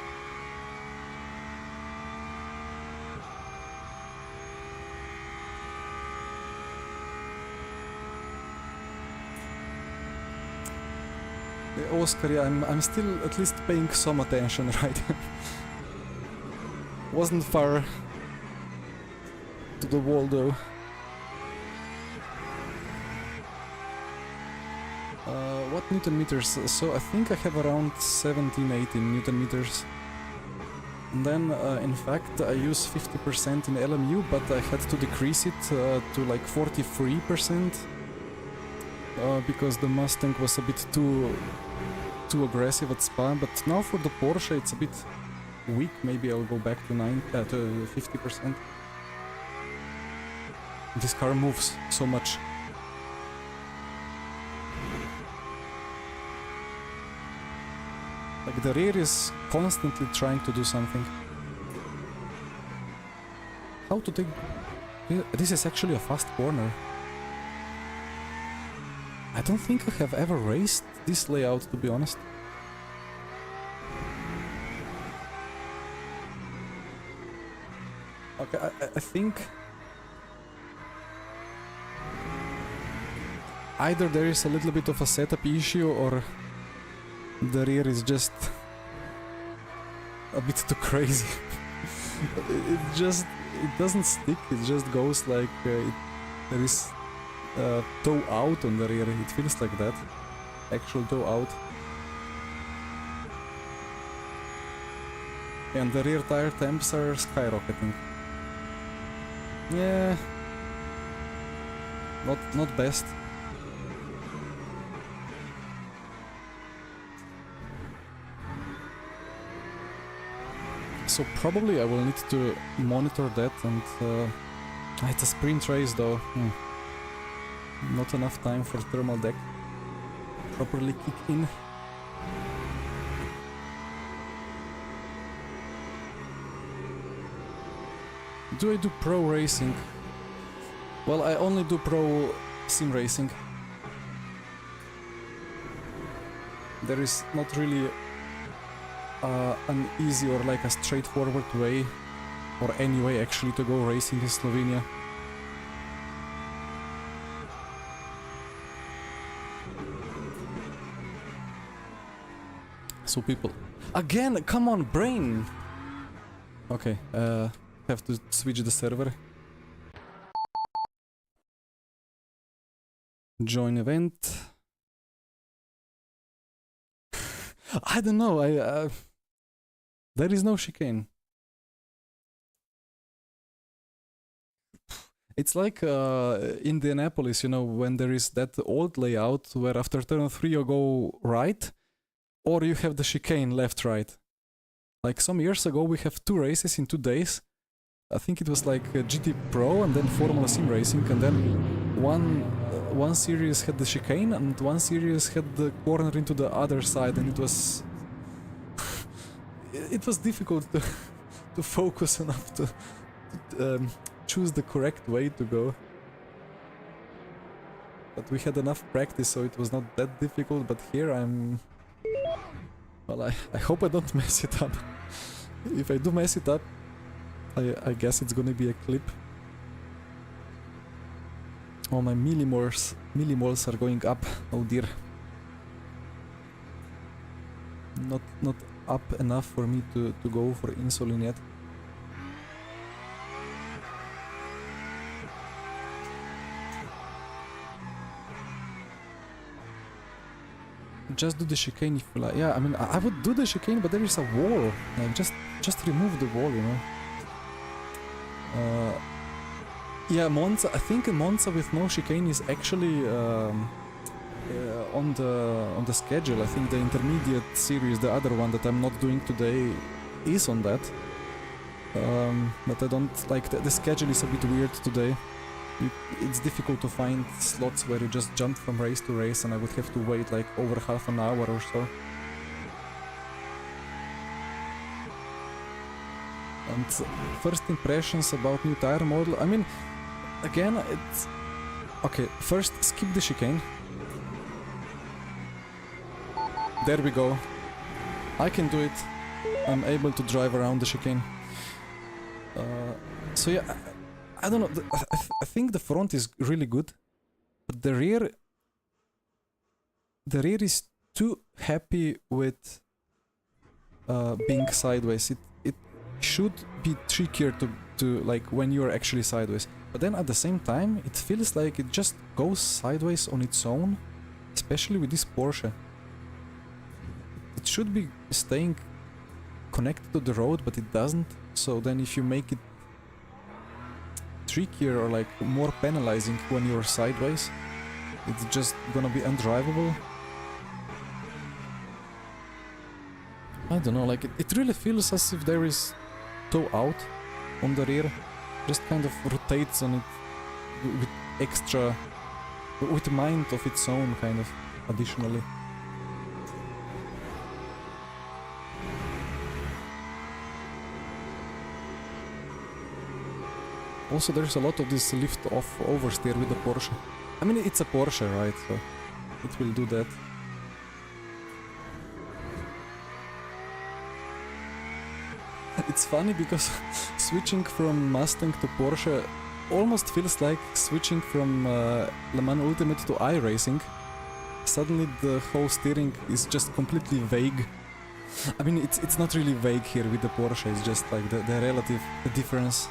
Oscar, yeah, I'm still at least paying some attention, right? Wasn't far to the wall though. What Newton meters? So I think I have around 17-18 Newton meters. And then in fact I use 50% in LMU, but I had to decrease it to like 43%. Because the Mustang was a bit too aggressive at Spa, but now for the Porsche it's a bit weak. Maybe I'll go back to 50%. This car moves so much. Like the rear is constantly trying to do something. How to take... This is actually a fast corner. I don't think I have ever raced this layout, to be honest. Okay, I think either there is a little bit of a setup issue or the rear is just a bit too crazy. It doesn't stick, it just goes like there is toe out on the rear. It feels like that. Actual toe out. And the rear tire temps are skyrocketing. Yeah, not best. So probably I will need to monitor that, and it's a sprint race though. Not enough time for thermal deck properly kick in. Do I do pro racing? Well, I only do pro sim racing. There is not really an easy or like a straightforward way, or any way actually, to go racing in Slovenia. So people... Again! Come on, brain! Okay, have to switch the server. Join event. I don't know, there is no chicane. It's like Indianapolis, you know, when there is that old layout where after turn 3 you go right, or you have the chicane left-right. Like some years ago we have 2 races in 2 days. I think it was like GT Pro and then Formula Sim Racing, and then one series had the chicane and one series had the corner into the other side, and it was difficult to focus enough to choose the correct way to go. But we had enough practice, so it was not that difficult. But here well, I hope I don't mess it up. If I do mess it up, I guess it's gonna be a clip. Oh, my millimoles are going up. Oh dear. Not up enough for me to go for insulin yet. Just do the chicane if you like. Yeah, I mean, I would do the chicane, but there is a wall. Like, just remove the wall, you know. Yeah, Monza. I think Monza with no chicane is actually on the schedule. I think the intermediate series, the other one that I'm not doing today, is on that. But I don't like the schedule is a bit weird today. It's difficult to find slots where you just jump from race to race, and I would have to wait like over half an hour or so. And first impressions about new tire model. I mean, again, it's okay. First, skip the chicane. There we go. I can do it. I'm able to drive around the chicane. So yeah, I don't know. I think the front is really good, but the rear is too happy with being sideways. It should be trickier to like when you're actually sideways. But then at the same time, it feels like it just goes sideways on its own, especially with this Porsche. It should be staying connected to the road, but it doesn't. So then if you make it trickier or like more penalizing when you're sideways, it's just gonna be undrivable. I don't know, like it really feels as if there is toe out on the rear, just kind of rotates on it with extra, with mind of its own kind of additionally. Also, there's a lot of this lift-off oversteer with the Porsche. I mean, it's a Porsche, right? So it will do that. It's funny because switching from Mustang to Porsche almost feels like switching from Le Mans Ultimate to iRacing. Suddenly the whole steering is just completely vague. I mean, it's not really vague here with the Porsche, it's just like the relative difference.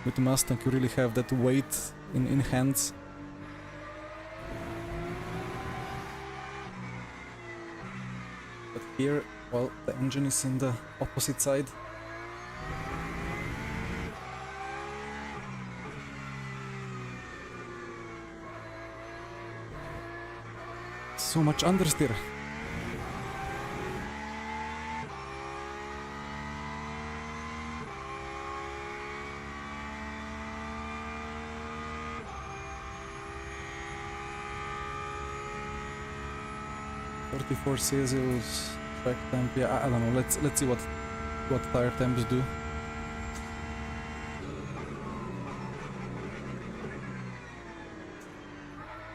With the Mustang you really have that weight in hands. But here, well, the engine is in the opposite side. So much understeer. .44 Celsius track temp. Yeah, I don't know. Let's see what tire temps do.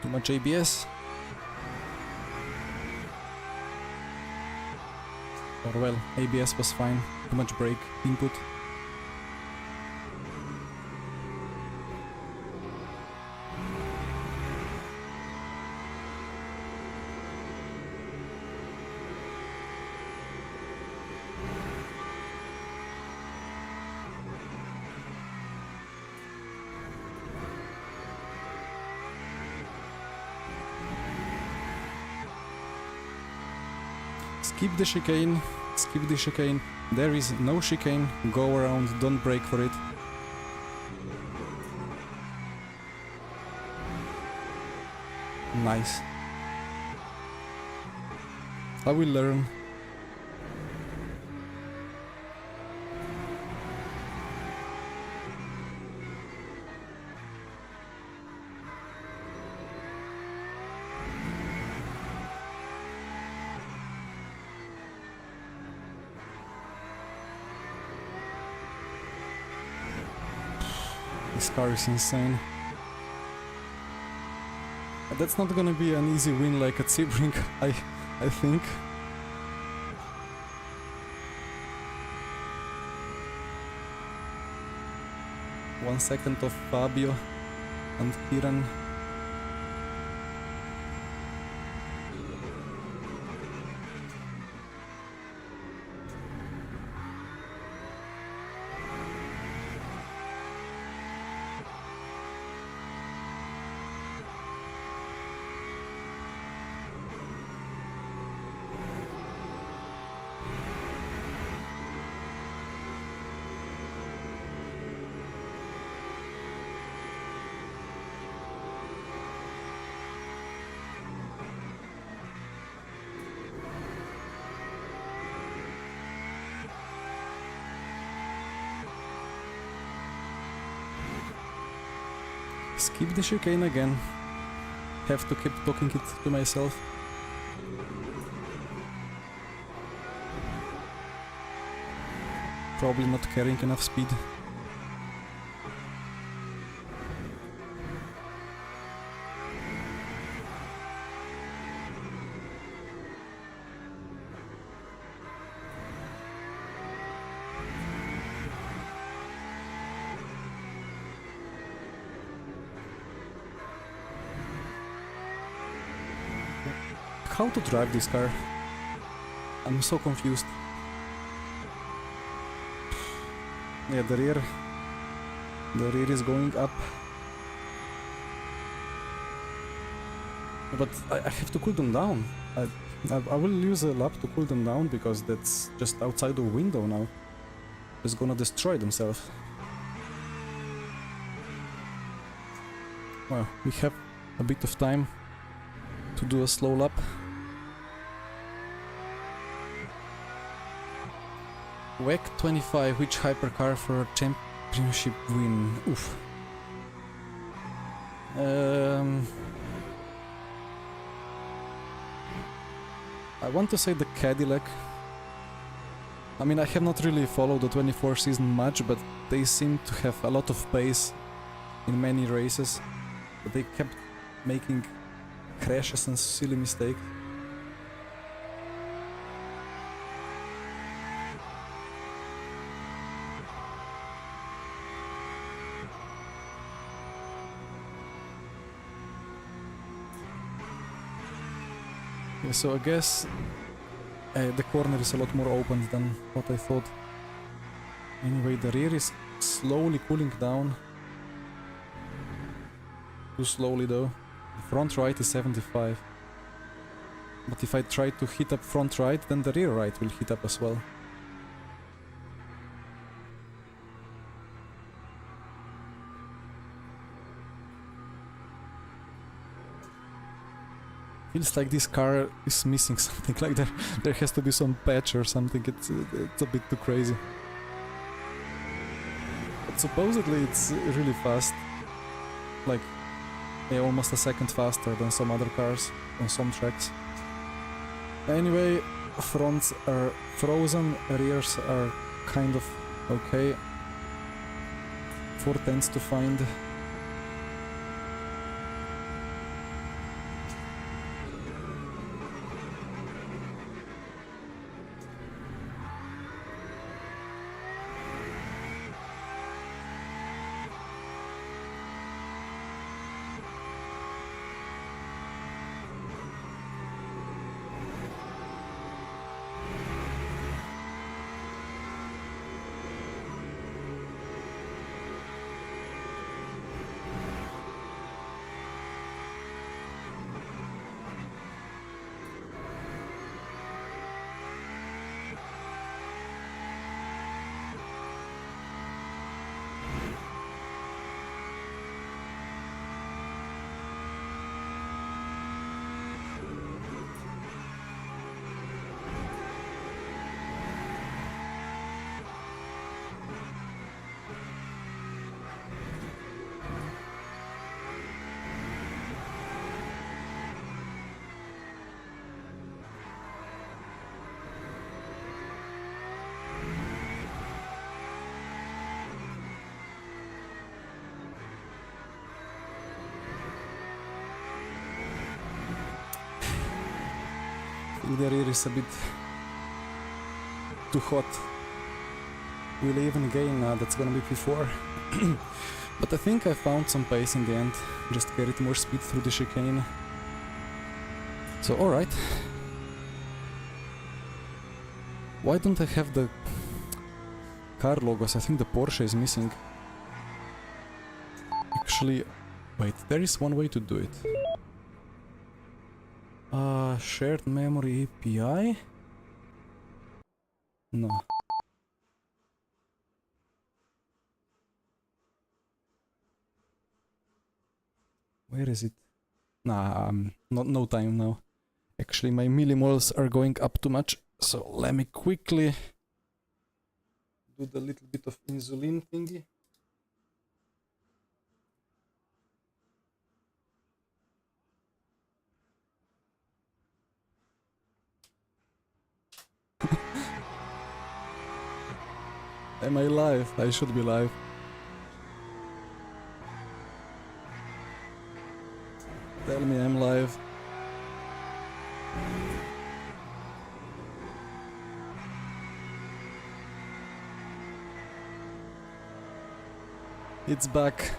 Too much ABS. Or well, ABS was fine. Too much brake input. Skip the chicane, skip the chicane. There is no chicane, go around, don't brake for it. Nice. I will learn. This car is insane. That's not gonna be an easy win like at Sebring, I think. One second of Fabio and Kiran. Skip the chicane again. Have to keep talking it to myself. Probably not carrying enough speed. How to drive this car? I'm so confused. Yeah, the rear is going up. But I have to cool them down. I will use a lap to cool them down because that's just outside the window now. It's gonna destroy themselves. Well, we have a bit of time to do a slow lap. WEC 25, which hypercar for a championship win? Oof. I want to say the Cadillac. I mean, I have not really followed the 24 season much, but they seem to have a lot of pace in many races. But they kept making crashes and silly mistakes. Yeah, so I guess the corner is a lot more open than what I thought. Anyway, the rear is slowly cooling down. Too slowly though. The front right is 75. But if I try to hit up front right, then the rear right will hit up as well. Feels like this car is missing something, like there has to be some patch or something. It's a bit too crazy. But supposedly it's really fast. Like, yeah, almost a second faster than some other cars on some tracks. Anyway, fronts are frozen, rears are kind of okay. 410s to find. The rear is a bit too hot. Will I even gain? That's gonna be P4. But I think I found some pace in the end. Just carried more speed through the chicane. So alright. Why don't I have the car logos? I think the Porsche is missing. Actually, wait, there is one way to do it. Shared memory API? No. Where is it? Nah, no time now. Actually, my millimoles are going up too much, so let me quickly do the little bit of insulin thingy. Am I live? I should be live. Tell me I'm live. It's back.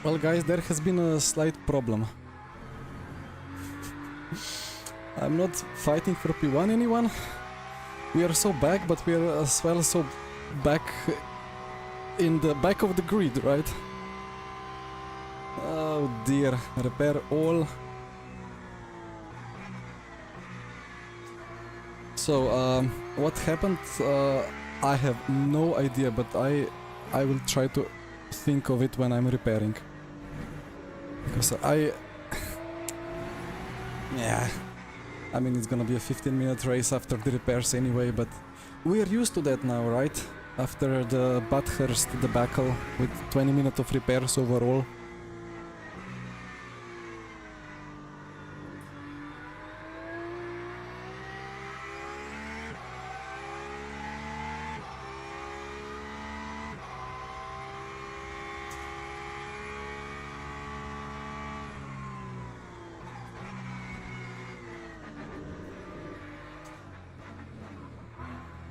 Well guys, there has been a slight problem. I'm not fighting for P1 anyone. We are so back, but we are as well so back in the back of the grid, right? Oh dear, repair all. So, what happened? I have no idea, but I will try to think of it when I'm repairing. Because yeah, I mean it's gonna be a 15-minute race after the repairs anyway, but we are used to that now, right? After the Bathurst debacle with 20 minutes of repairs overall.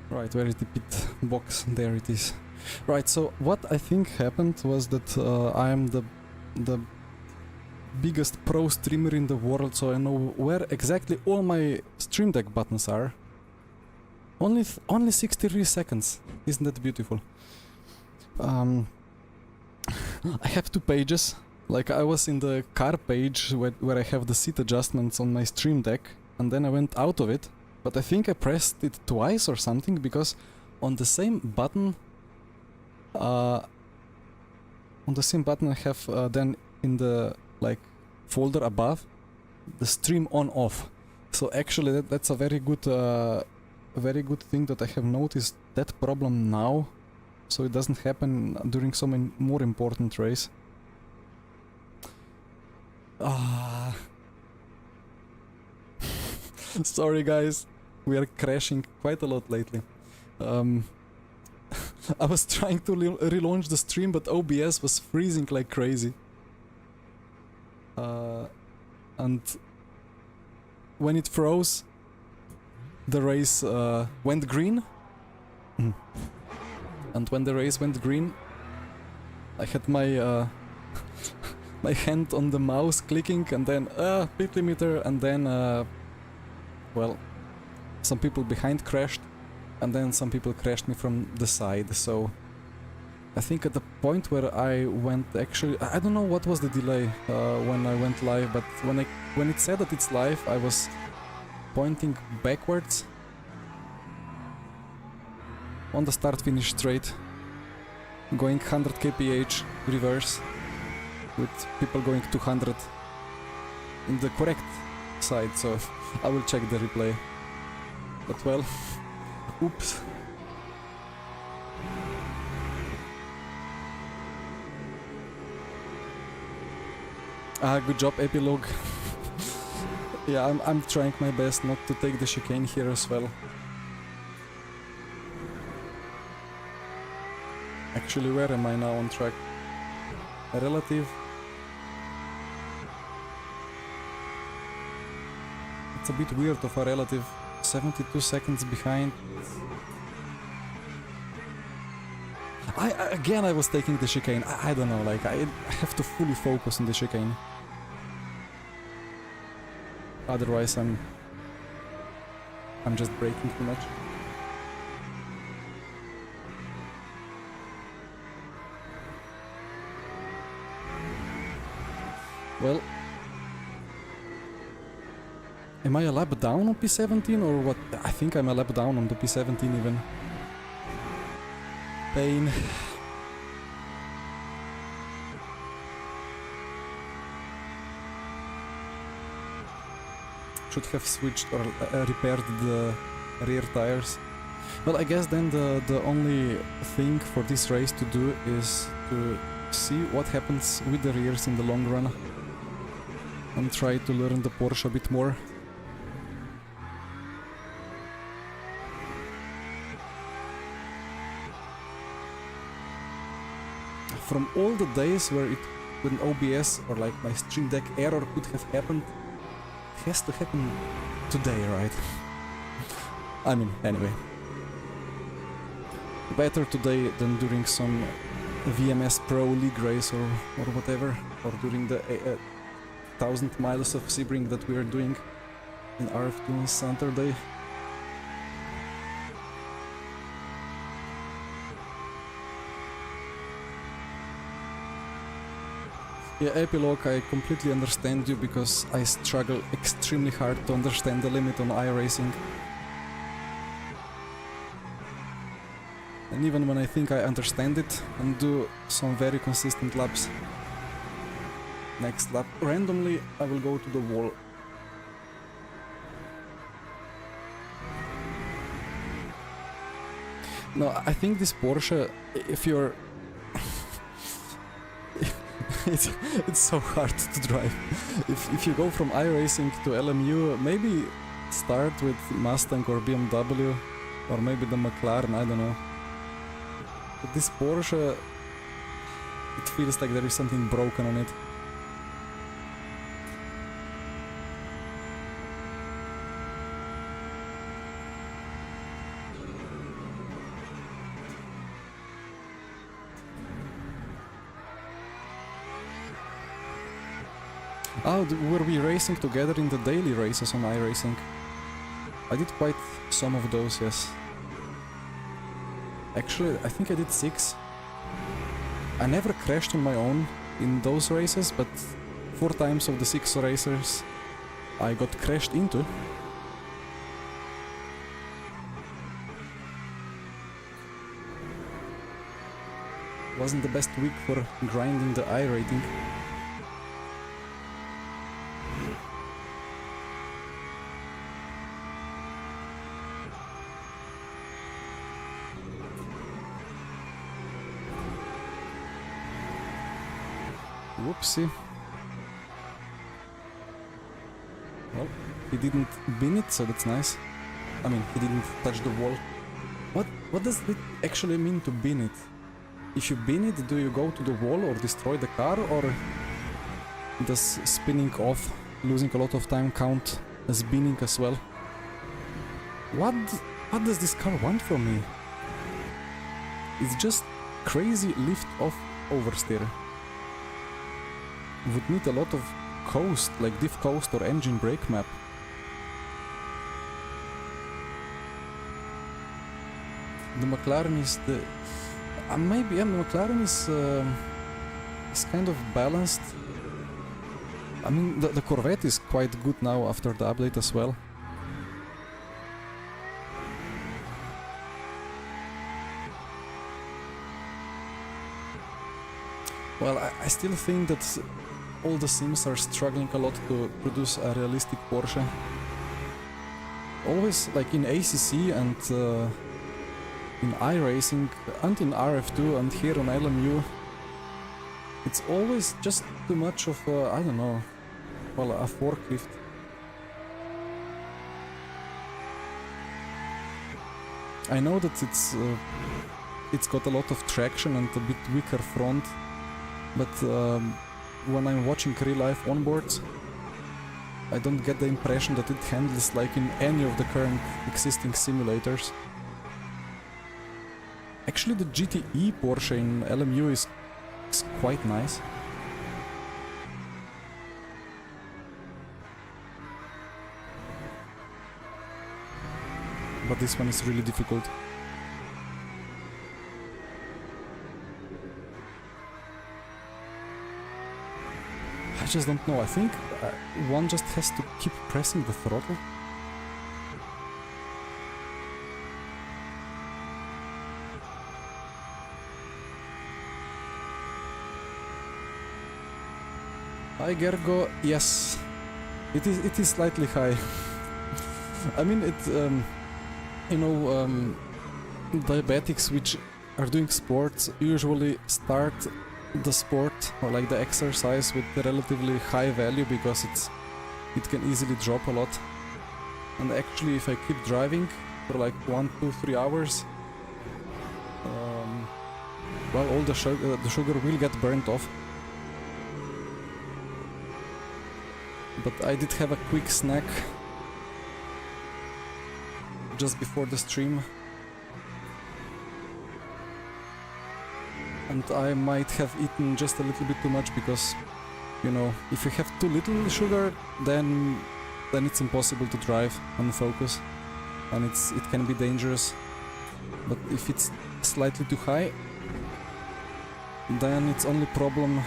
Right, where is the pit box? There it is. Right, so what I think happened was that I am the biggest pro streamer in the world, so I know where exactly all my Stream Deck buttons are. Only 63 seconds. Isn't that beautiful? I have 2 pages. Like I was in the car page where I have the seat adjustments on my Stream Deck, and then I went out of it. But I think I pressed it twice or something, because on the same button I have then in the like folder above the stream on off. So actually that's a very good thing that I have noticed that problem now, so it doesn't happen during some more important race. Sorry guys. We are crashing quite a lot lately. I was trying to relaunch the stream, but OBS was freezing like crazy. And when it froze, the race went green. And when the race went green, I had my my hand on the mouse clicking, and then pit limiter, and then well, some people behind crashed, and then some people crashed me from the side. So I think at the point where I went, actually I don't know what was the delay when I went live, but when it said that it's live, I was pointing backwards on the start finish straight, going 100 kph reverse with people going 200 in the correct side. So I will check the replay. But well, oops. Good job, epilogue. Yeah, I'm trying my best not to take the chicane here as well. Actually, where am I now on track? Relative. It's a bit weird of a relative. 72 seconds behind. Again I was taking the chicane. I don't know, like I have to fully focus on the chicane. Otherwise I'm just braking too much. Well, am I a lap down on P17 or what? I think I'm a lap down on the P17 even. Pain. Should have switched or repaired the rear tires. Well, I guess then the only thing for this race to do is to see what happens with the rears in the long run and try to learn the Porsche a bit more. from all the days when OBS or like my Stream Deck error could have happened, it has to happen today, right? I mean, anyway. Better today than during some VMS Pro League race or whatever, or during the 1000 miles of Sebring that we are doing in RF2 on Saturday. Yeah, Epilogue, I completely understand you because I struggle extremely hard to understand the limit on iRacing. And even when I think I understand it and do some very consistent laps, next lap randomly I will go to the wall. No, I think this Porsche, if you're... it's so hard to drive. If you go from iRacing to LMU, maybe start with Mustang or BMW, or maybe the McLaren, I don't know. But this Porsche, it feels like there is something broken on it. Oh, were we racing together in the daily races on iRacing? I did quite some of those, yes. Actually, I think I did 6. I never crashed on my own in those races, but 4 times of the 6 races I got crashed into. Wasn't the best week for grinding the iRating. Whoopsie. Well, he didn't bin it, so that's nice. I mean, he didn't touch the wall. What does it actually mean to bin it? If you bin it, do you go to the wall or destroy the car, or does spinning off, losing a lot of time count as binning as well? What does this car want from me? It's just crazy lift off oversteer. Would need a lot of coast, like diff coast or engine brake map. The McLaren is the... maybe, yeah, the McLaren is kind of balanced. I mean, the Corvette is quite good now after the update as well. Well, I still think that all the sims are struggling a lot to produce a realistic Porsche. Always, like in ACC and in iRacing and in RF2 and here on LMU, it's always just too much of a, I don't know, well, a forklift. I know that it's got a lot of traction and a bit weaker front, but when I'm watching real-life onboards, I don't get the impression that it handles like in any of the current existing simulators. Actually, the GTE Porsche in LMU is quite nice. But this one is really difficult. I just don't know. I think one just has to keep pressing the throttle. Hi Gergo, yes, it is slightly high. I mean, you know, diabetics which are doing sports usually start the sport or like the exercise with a relatively high value because it can easily drop a lot. And actually, if I keep driving for like 1, 2, 3 hours, well, all the sugar will get burnt off. But I did have a quick snack just before the stream, and I might have eaten just a little bit too much because, you know, if you have too little sugar, then it's impossible to drive and focus, and it can be dangerous. But if it's slightly too high, then it's only problem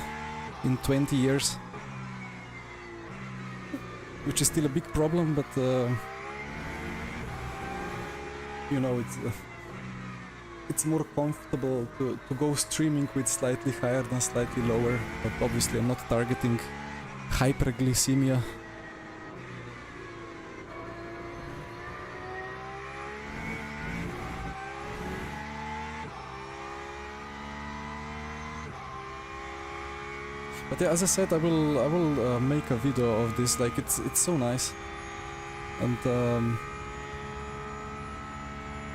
in 20 years, which is still a big problem, but you know, it's more comfortable to go streaming with slightly higher than slightly lower, but obviously I'm not targeting hyperglycemia. But yeah, as I said, I will make a video of this. Like, it's so nice, and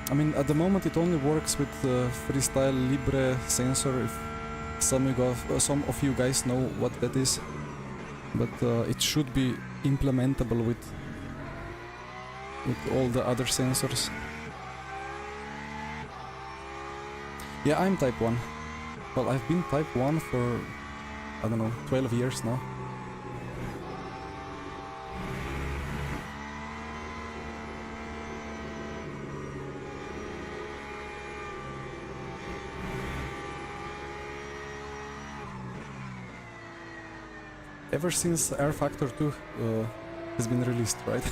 I mean, at the moment it only works with Freestyle Libre sensor. If some of you guys know what that is, but it should be implementable with all the other sensors. Yeah, I'm Type 1. Well, I've been Type 1 for, I don't know, 12 years now. Ever since R Factor 2 has been released, right?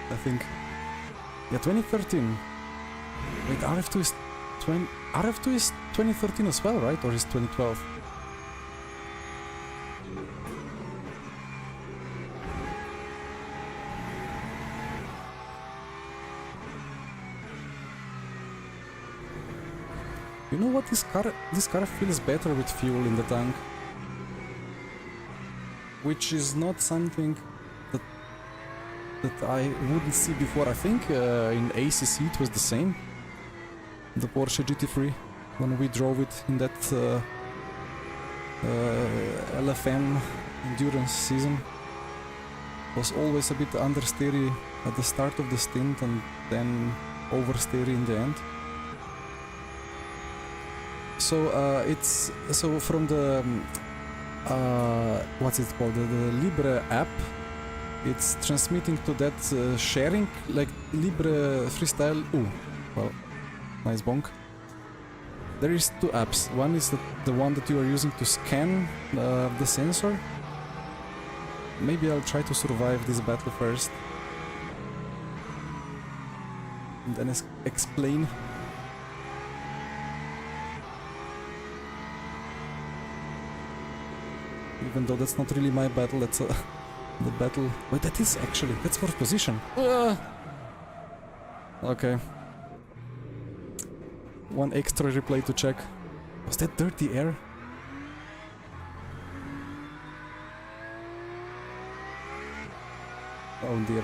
I think. Yeah, 2013. Wait, RF2 is 2013 as well, right? Or is 2012? You know what? This car feels better with fuel in the tank, which is not something that I wouldn't see before. I think in ACC it was the same. The Porsche GT3, when we drove it in that LFM endurance season, was always a bit understeery at the start of the stint and then oversteery in the end. So it's from the what's it called, the Libre app, it's transmitting to that sharing, like Libre Freestyle. Ooh, well, nice bonk. There is two apps. One is the one that you are using to scan the sensor. Maybe I'll try to survive this battle first and then explain. Even though that's not really my battle, that's the battle. Wait, that is actually, that's fourth position. Okay. One extra replay to check. Was that dirty air? Oh dear.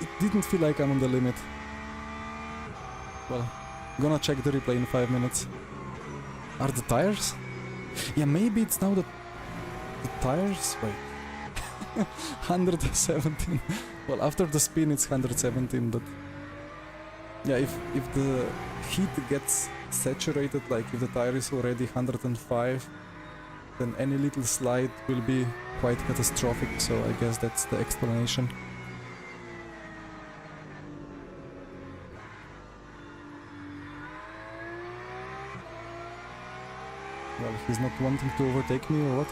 It didn't feel like I'm on the limit. Well, gonna check the replay in 5 minutes. Are the tires? Yeah, maybe it's now the tires. Wait, 117. Well, after the spin it's 117, but yeah, if the heat gets saturated, like if the tire is already 105, then any little slide will be quite catastrophic. So I guess that's the explanation. Well, he's not wanting to overtake me or what?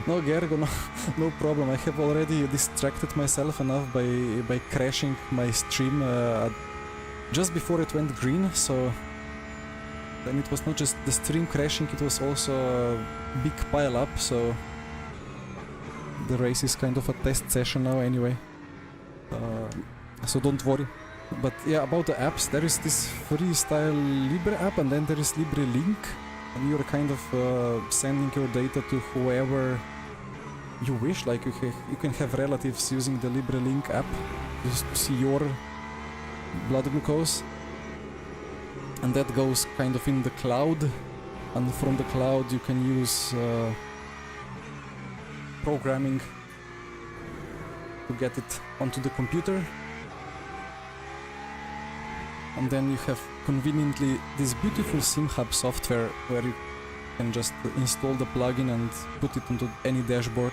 No, Gergo, no problem. I have already distracted myself enough by crashing my stream just before it went green, so then it was not just the stream crashing, it was also a big pile up, so the race is kind of a test session now anyway. So don't worry. But yeah, about the apps, there is this Freestyle Libre app and then there is Libre Link, and you're kind of sending your data to whoever you wish. Like you can have relatives using the Libre Link app, just see your blood glucose, and that goes kind of in the cloud, and from the cloud you can use programming to get it onto the computer, and then you have conveniently this beautiful SimHub software where you can just install the plugin and put it onto any dashboard.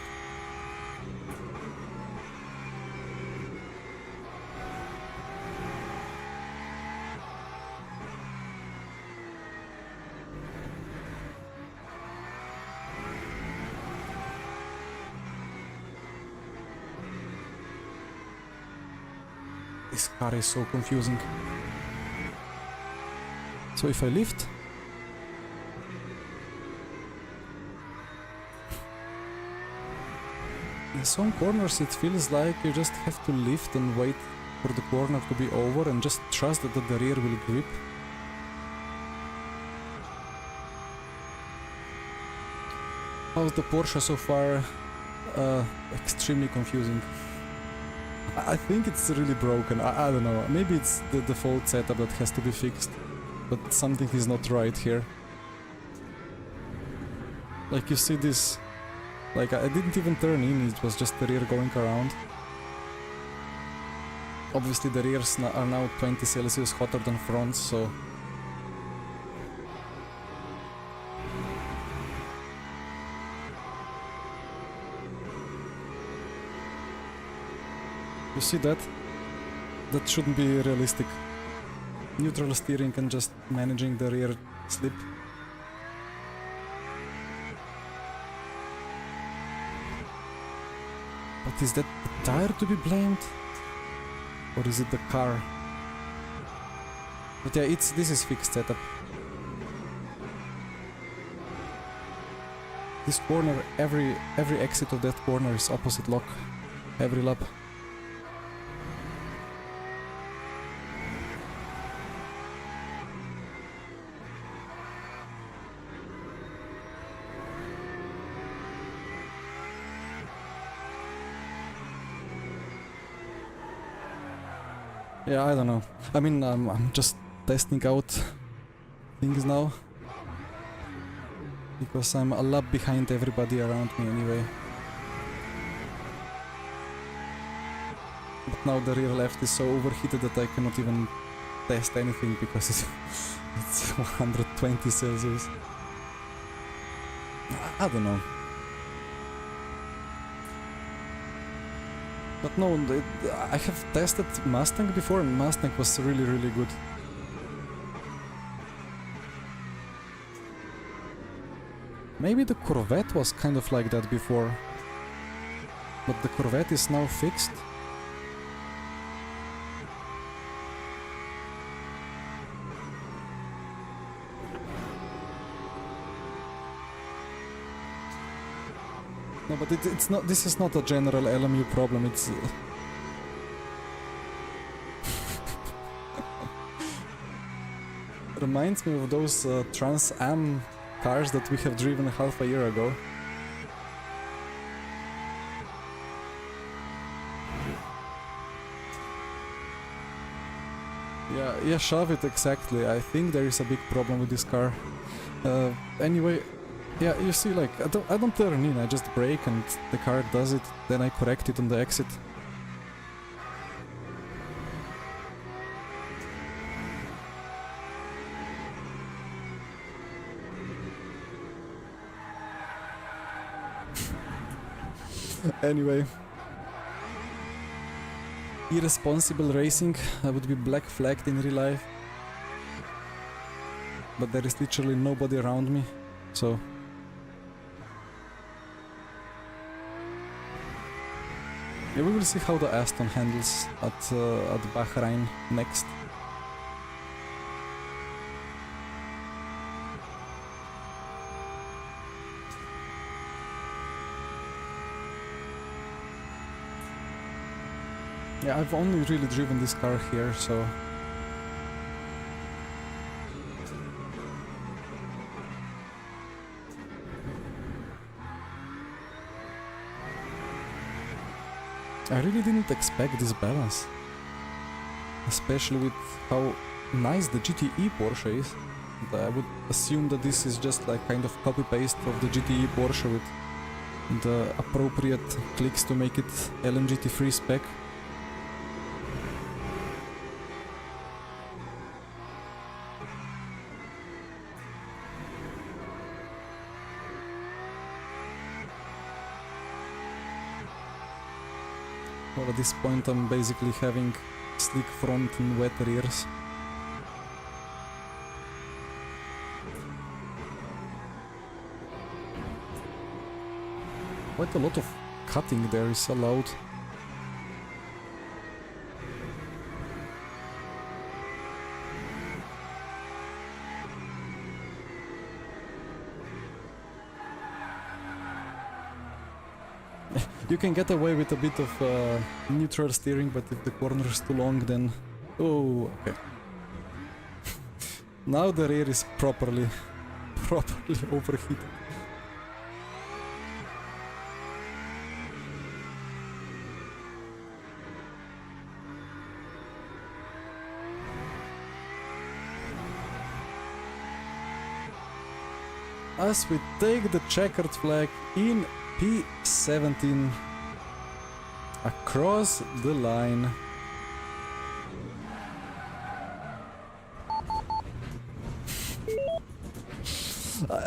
This car is so confusing. So if I lift, in some corners it feels like you just have to lift and wait for the corner to be over and just trust that the rear will grip. How's the Porsche so far? Extremely confusing. I think it's really broken. I don't know. Maybe it's the default setup that has to be fixed, but something is not right here. Like you see this, like I didn't even turn in, it was just the rear going around. Obviously the rears are now 20 Celsius hotter than fronts, so... You see that? That shouldn't be realistic. Neutral steering and just managing the rear slip. But is that the tire to be blamed? Or is it the car? But yeah, this is fixed setup. This corner, every exit of that corner is opposite lock. Every lap. Yeah, I don't know. I mean, I'm just testing out things now. Because I'm a lap behind everybody around me anyway. But now the rear left is so overheated that I cannot even test anything because it's 120 Celsius. I don't know. But no, I have tested Mustang before and Mustang was really, really good. Maybe the Corvette was kind of like that before. But the Corvette is now fixed. No, but it's not. This is not a general LMU problem. It's reminds me of those Trans Am cars that we have driven half a year ago. Yeah, shove it exactly. I think there is a big problem with this car. Anyway. Yeah, you see, like, I don't turn in, I just brake and the car does it, then I correct it on the exit. Anyway. Irresponsible racing, I would be black flagged in real life. But there is literally nobody around me, so... Yeah, we will see how the Aston handles at Bahrain next. Yeah, I've only really driven this car here, so... I really didn't expect this balance. especially with how nice the GTE Porsche is. And I would assume that this is just like kind of copy-paste of the GTE Porsche with the appropriate clicks to make it LMU GT3 spec. Well, at this point I'm basically having slick front and wet rears. Quite a lot of cutting there is allowed. You can get away with a bit of neutral steering, but if the corner is too long, then... Oh, okay. Now the rear is properly overheated. As we take the checkered flag in P17 across the line.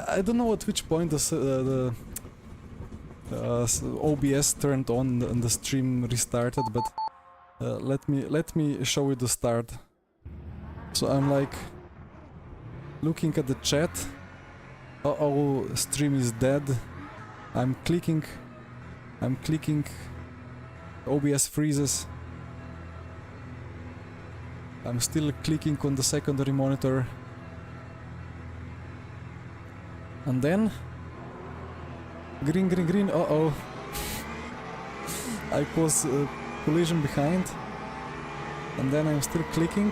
I don't know at which point the OBS turned on and the stream restarted, but let me show you the start. So I'm like looking at the chat. Uh-oh, stream is dead. I'm clicking, OBS freezes. I'm still clicking on the secondary monitor. And then... Green, uh-oh. I cause collision behind. And then I'm still clicking.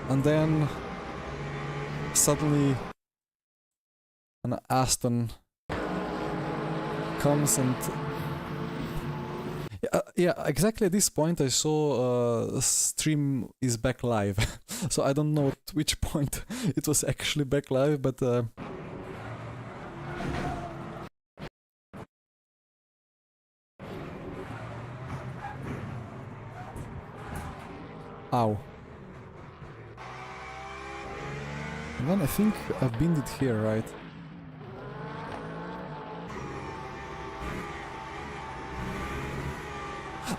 And then... Suddenly... an Aston comes and... yeah, exactly at this point I saw stream is back live. So I don't know at which point it was actually back live, but... Ow. And then I think I've binned it here, right?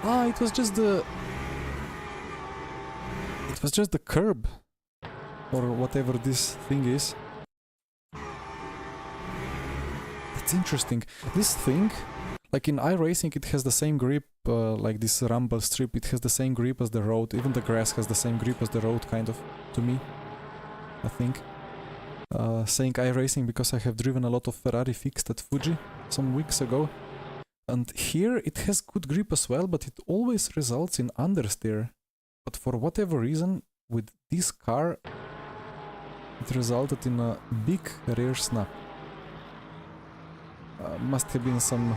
Ah, it was just the... It was just the curb. Or whatever this thing is. That's interesting. This thing, like in iRacing, it has the same grip, like this rumble strip, it has the same grip as the road. Even the grass has the same grip as the road, kind of, to me. I think. Saying iRacing because I have driven a lot of Ferrari fixed at Fuji some weeks ago. And here it has good grip as well, but it always results in understeer. But for whatever reason, with this car, it resulted in a big rear snap. Must have been some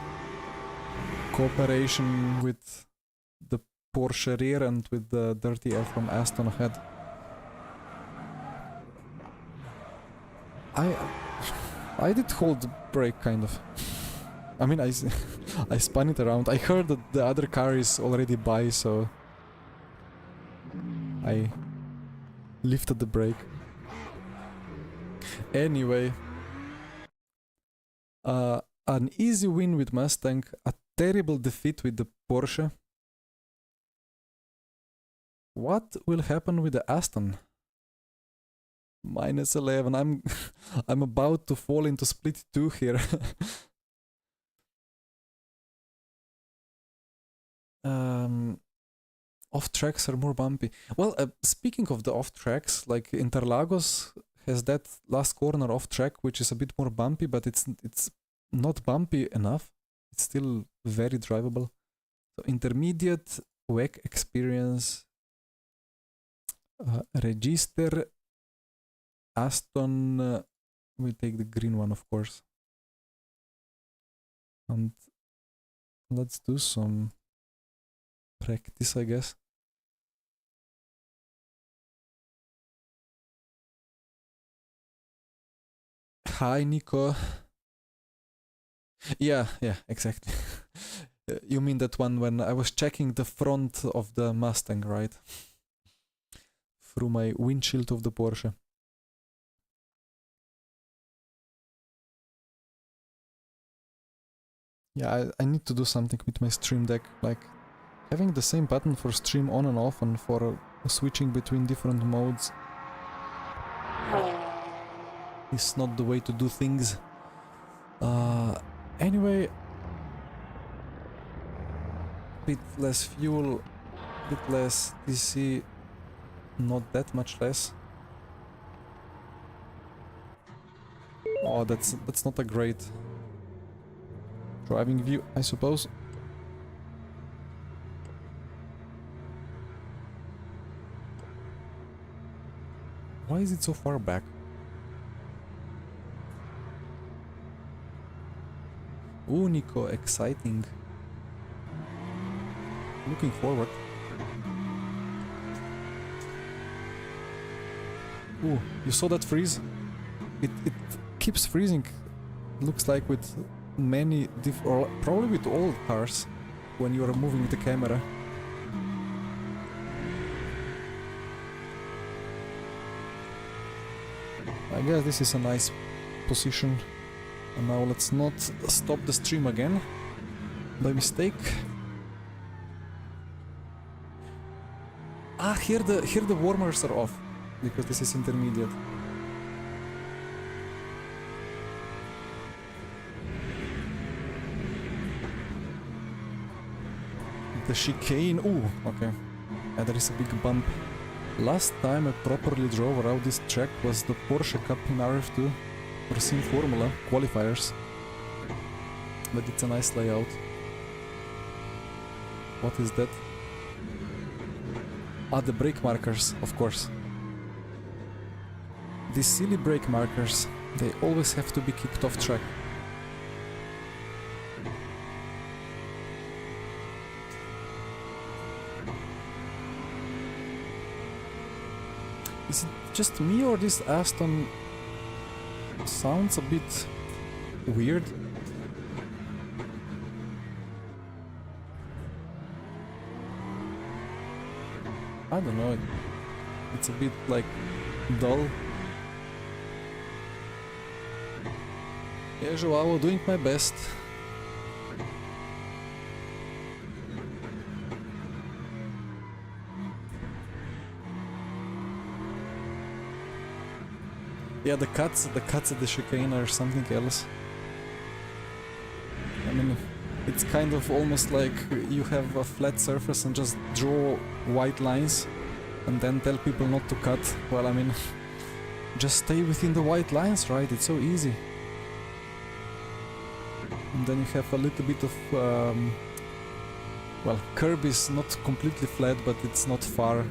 cooperation with the Porsche rear and with the dirty air from Aston ahead. I did hold the brake, kind of. I mean, I spun it around. I heard that the other car is already by, so... I lifted the brake. Anyway. An easy win with Mustang, a terrible defeat with the Porsche. What will happen with the Aston? -11. I'm about to fall into split 2 here. Off tracks are more bumpy. Well, speaking of the off tracks, like Interlagos has that last corner off track, which is a bit more bumpy, but it's not bumpy enough. It's still very drivable. So intermediate WEC experience. Register Aston. We take the green one, of course. And let's do some practice, I guess. Hi, Nico. Yeah, exactly. You mean that one when I was checking the front of the Mustang, right? Through my windshield of the Porsche. Yeah, I need to do something with my Stream Deck, like having the same button for stream on and off and for switching between different modes is not the way to do things. Anyway, bit less fuel, bit less DC, not that much less. Oh, that's not a great driving view, I suppose. Why is it so far back? Ooh, Nico, exciting. Looking forward. Ooh, you saw that freeze? It keeps freezing. Looks like with many or probably with all cars when you are moving the camera. I guess this is a nice position. And now let's not stop the stream again by mistake. Ah, here the warmers are off because this is intermediate. The chicane. Ooh, okay. Yeah, there is a big bump. Last time I properly drove around this track was the Porsche Cup in RF2 for Sim Formula qualifiers. But it's a nice layout. What is that? Ah, the brake markers, of course. These silly brake markers, they always have to be kicked off track. Is it just me or this Aston sounds a bit weird? I don't know, it's a bit like dull. Yeah, Joao, doing my best. Yeah, the cuts at the chicane are something else. I mean, it's kind of almost like you have a flat surface and just draw white lines and then tell people not to cut. Well, I mean, just stay within the white lines, right? It's so easy. And then you have a little bit of, well, curb is not completely flat, but it's not far.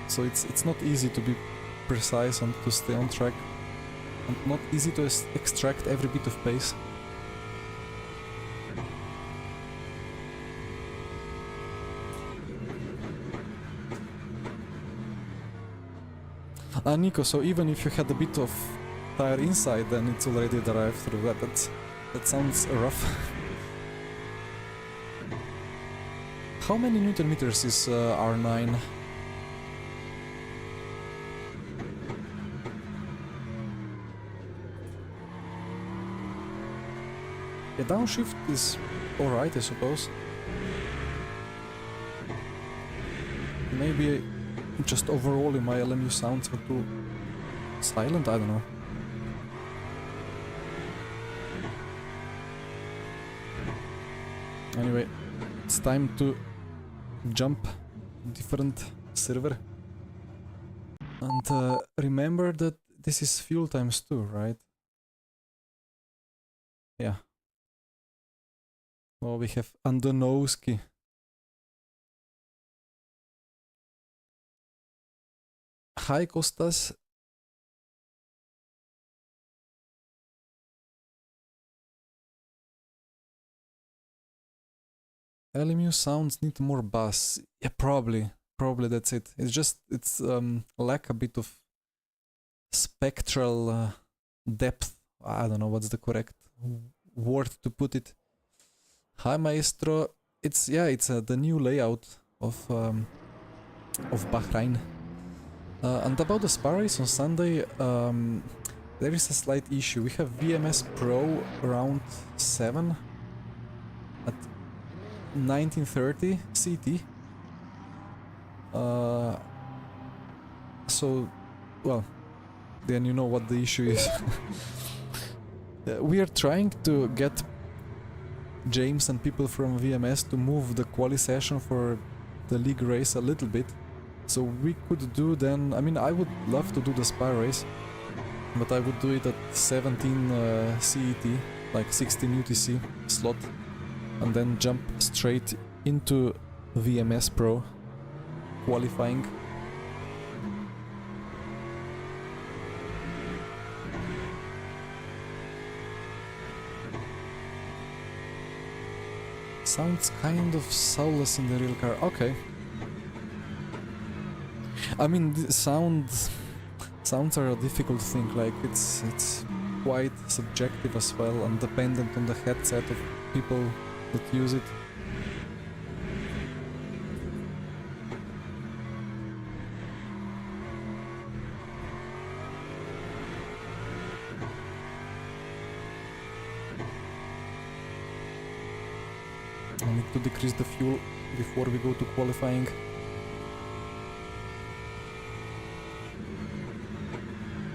So it's not easy to be precise and to stay on track, and not easy to extract every bit of pace. Nico, so even if you had a bit of tire inside, then it's already derived through that. That sounds rough. How many Newton meters is R9? Yeah, downshift is alright, I suppose. Maybe just overall in my LMU sounds are too silent, I don't know. Anyway, it's time to jump different server. And remember that this is fuel times 2, right? Yeah. Well, we have Andonowski. Hi, Kostas. LMU sounds need more bass. Yeah, probably that's it. It's just lack a bit of spectral depth. I don't know what's the correct word to put it. Hi Maestro. It's the new layout of Bahrain. And about the Spa race on Sunday, there is a slight issue. We have VMS Pro round 7 at 1930 CT. So, well, then you know what the issue is. We are trying to get James and people from VMS to move the quali session for the league race a little bit. So we could do then, I mean, I would love to do the Spa race, but I would do it at 17 CET, like 16 UTC slot, and then jump straight into VMS Pro qualifying. Sounds kind of soulless in the real car. Okay. I mean, sounds are a difficult thing. Like it's quite subjective as well, and dependent on the headset of people that use it. I need to decrease the fuel before we go to qualifying.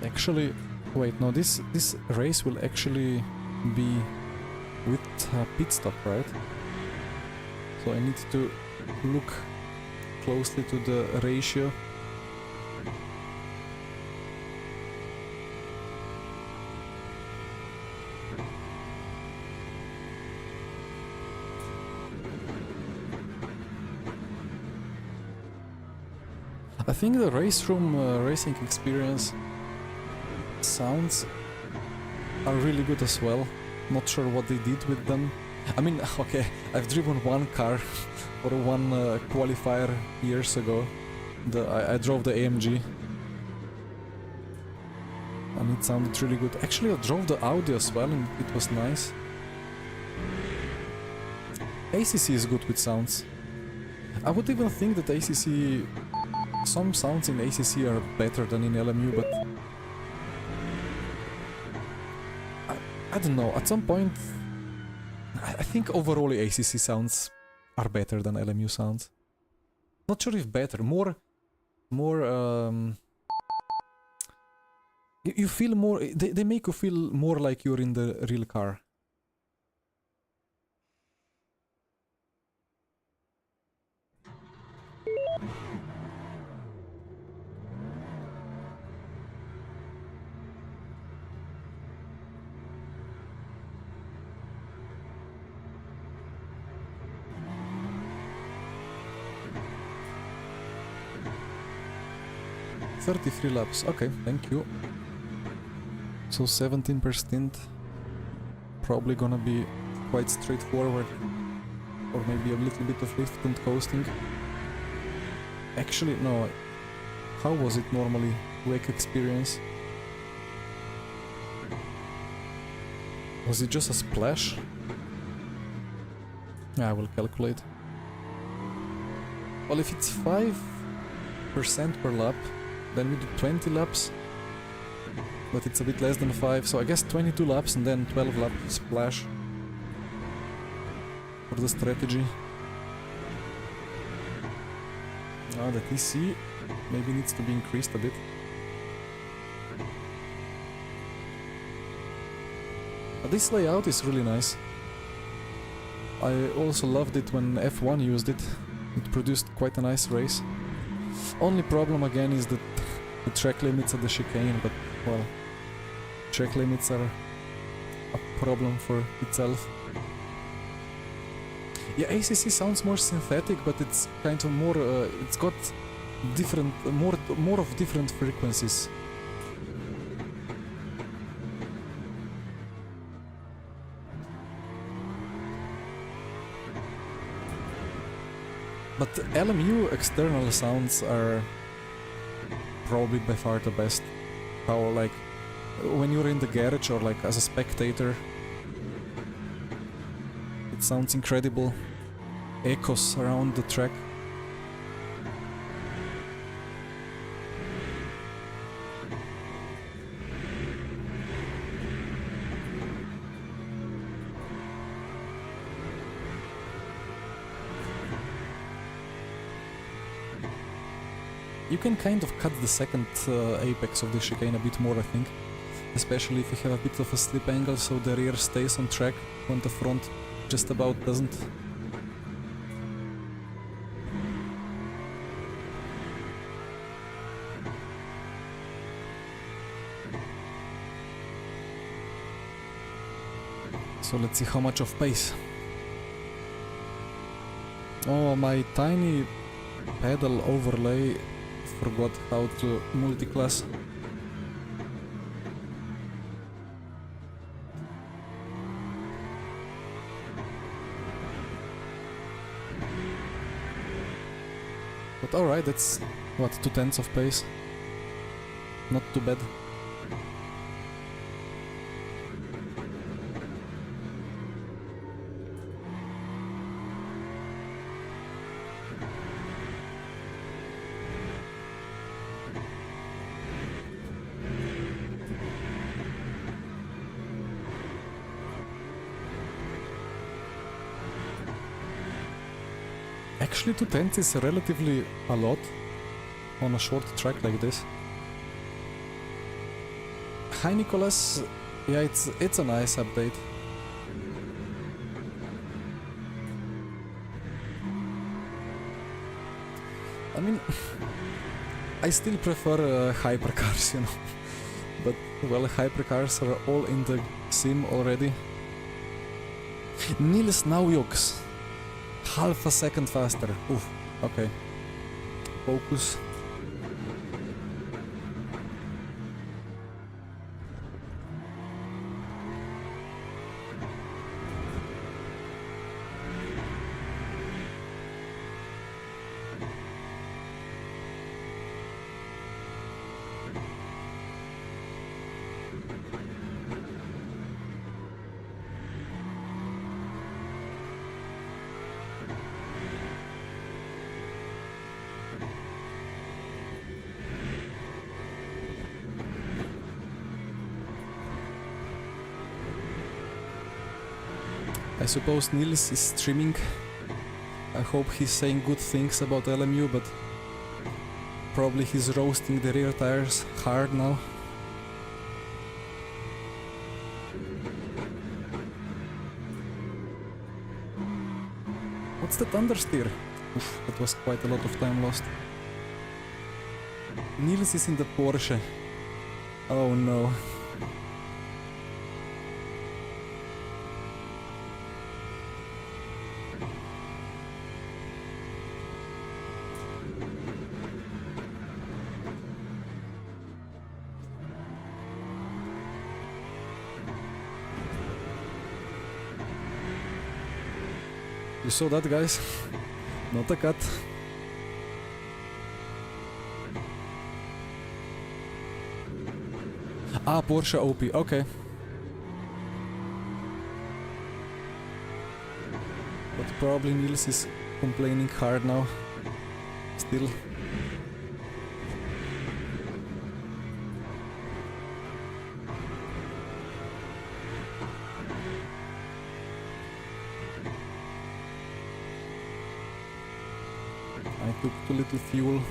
Actually, wait, no, this race will actually be with a pit stop, right? So I need to look closely to the ratio. I think the race room racing experience sounds are really good as well. Not sure what they did with them. I mean, okay, I've driven one car for one qualifier years ago. I drove the AMG. And it sounded really good. Actually, I drove the Audi as well and it was nice. ACC is good with sounds. I would even think that ACC... Some sounds in ACC are better than in LMU, but... I don't know, at some point... I think overall ACC sounds are better than LMU sounds. Not sure if better, more... You feel more... They make you feel more like you're in the real car. "33 laps, okay, thank you." So 17%, probably gonna be quite straightforward, or maybe a little bit of lift and coasting. Actually, no, how was it normally, wake experience? Was it just a splash? I will calculate. Well, if it's 5% per lap, then we do 20 laps, but it's a bit less than 5, so I guess 22 laps and then 12 lap splash for the strategy. Now the TC maybe needs to be increased a bit. But this layout is really nice. I also loved it when F1 used it. It produced quite a nice race. Only problem again is that the track limits at the chicane, but well, track limits are a problem for itself. Yeah, ACC sounds more synthetic, but it's kind of more, it's got different, more of different frequencies. But the LMU external sounds are probably by far the best. How, like, when you're in the garage or like as a spectator, it sounds incredible. Echoes around the track. You can kind of cut the second apex of the chicane a bit more, I think. Especially if you have a bit of a slip angle, so the rear stays on track when the front just about doesn't. So let's see how much of pace. Oh, my tiny pedal overlay forgot how to multi-class. But alright, that's what, 2/10 of pace. Not too bad. Actually, 2/10 is relatively a lot on a short track like this. Hi Nicholas, yeah, it's a nice update. I mean, I still prefer hypercars, you know. But, well, hypercars are all in the sim already. Niels Naujok's half a second faster. Oof, okay. Focus. I suppose Niels is streaming. I hope he's saying good things about LMU, but probably he's roasting the rear tires hard now. What's that understeer? Oof, that was quite a lot of time lost. Niels is in the Porsche. Oh no. You saw that, guys? Not a cut. Ah, Porsche OP, okay. But probably Niels is complaining hard now. Still. I took too little fuel.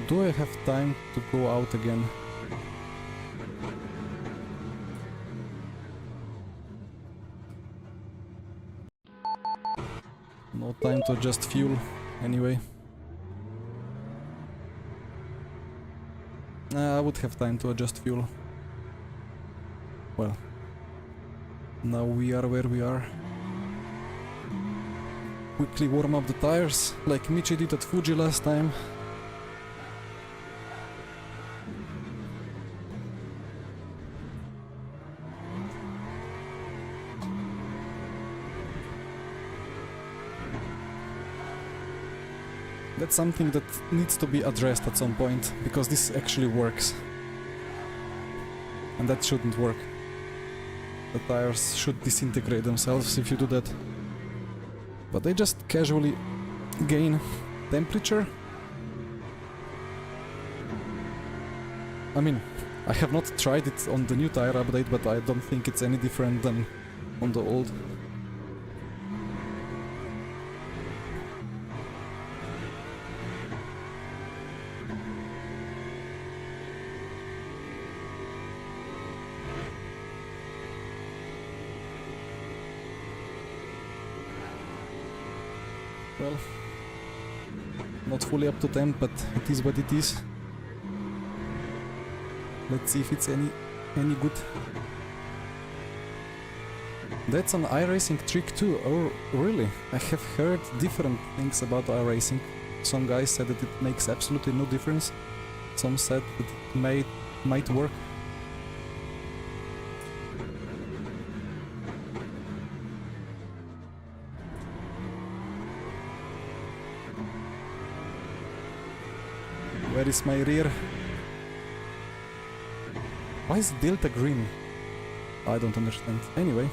Do I have time to go out again? No time to adjust fuel, anyway. I would have time to adjust fuel. Well, now we are where we are. quickly warm up the tires, like Michi did at Fuji last time. That's something that needs to be addressed at some point, because this actually works. And that shouldn't work. The tires should disintegrate themselves if you do that. But they just casually gain temperature. I mean, I have not tried it on the new tire update, but I don't think it's any different than on the old. Well, not fully up to temp, but it is what it is. Let's see if it's any good. That's an iRacing trick too. Oh, really? I have heard different things about iRacing. Some guys said that it makes absolutely no difference. Some said that it might work. Where is my rear? Why is Delta green? I don't understand. Anyway.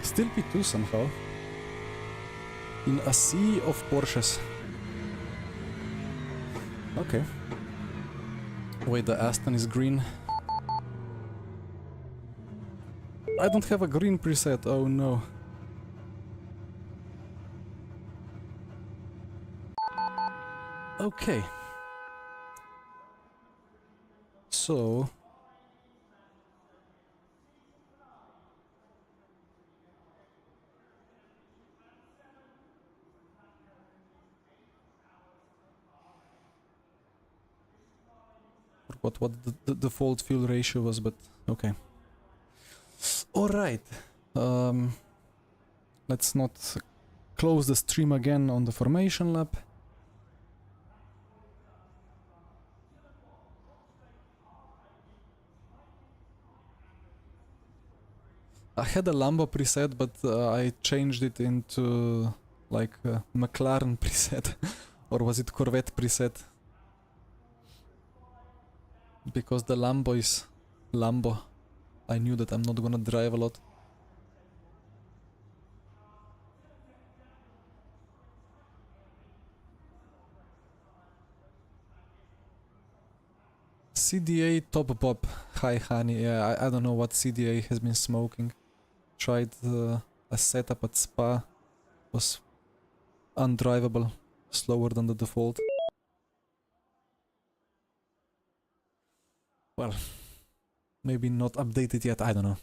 Still P2 somehow. In a sea of Porsches. Okay. Wait, the Aston is green. I don't have a green preset, oh no. Okay. So... what the default fuel ratio was, but okay. Alright. Let's not close the stream again on the formation lap. I had a Lambo preset, but I changed it into like a McLaren preset. Or was it Corvette preset? Because the Lambo is Lambo. I knew that I'm not gonna drive a lot. CDA Top Pop. Hi honey, yeah, I don't know what CDA has been smoking. Tried a setup at Spa. Was undrivable. Slower than the default. Well, maybe not updated yet, I don't know.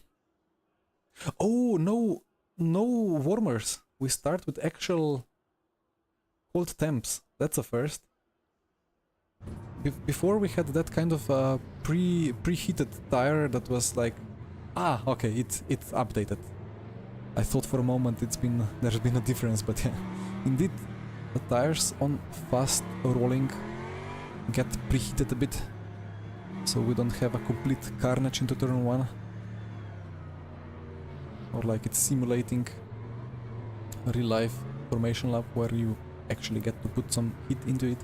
Oh, no warmers. We start with actual cold temps. That's a first. Before we had that kind of preheated tire that was like, okay, it's updated. I thought for a moment there's been a difference, but yeah, indeed, the tires on fast rolling get preheated a bit, so we don't have a complete carnage into turn 1, or like it's simulating a real life formation lap where you actually get to put some heat into it.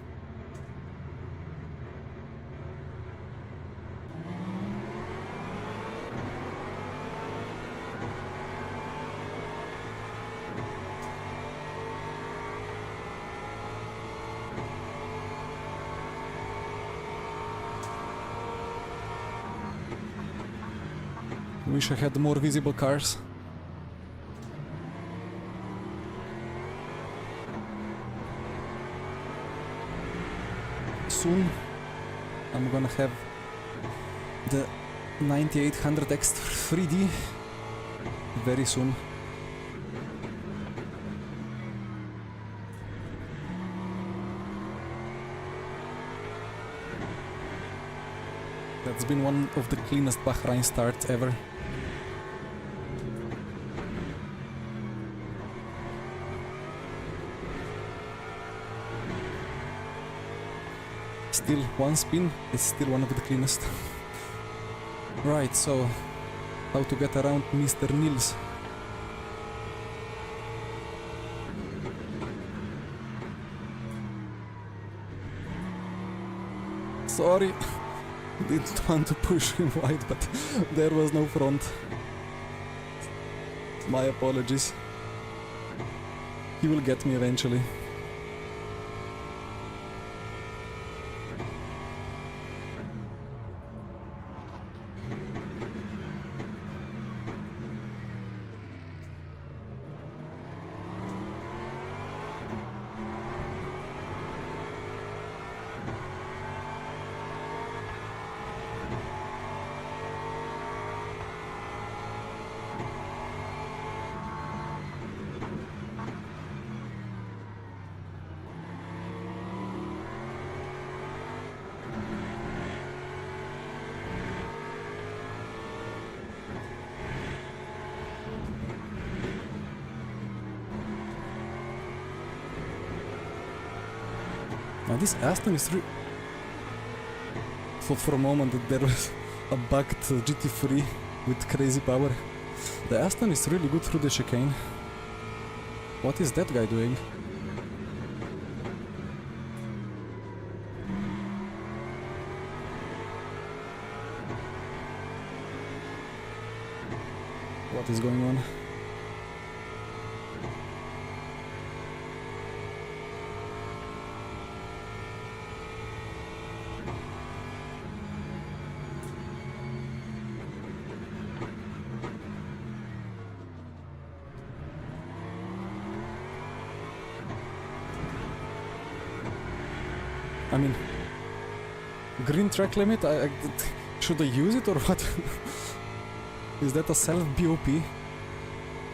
Wish I had more visible cars. Soon I'm gonna have the 9800X 3D. Very soon. That's been one of the cleanest Bahrain starts ever. Still, one spin is still one of the cleanest. Right, so how to get around Mr. Nils? Sorry, didn't want to push him wide, but there was no front. My apologies. He will get me eventually. Now this Aston is for a moment that there was a bugged GT3 with crazy power. The Aston is really good through the chicane. What is that guy doing? What is going on? I mean, green track limit, should I use it or what? Is that a self-BOP?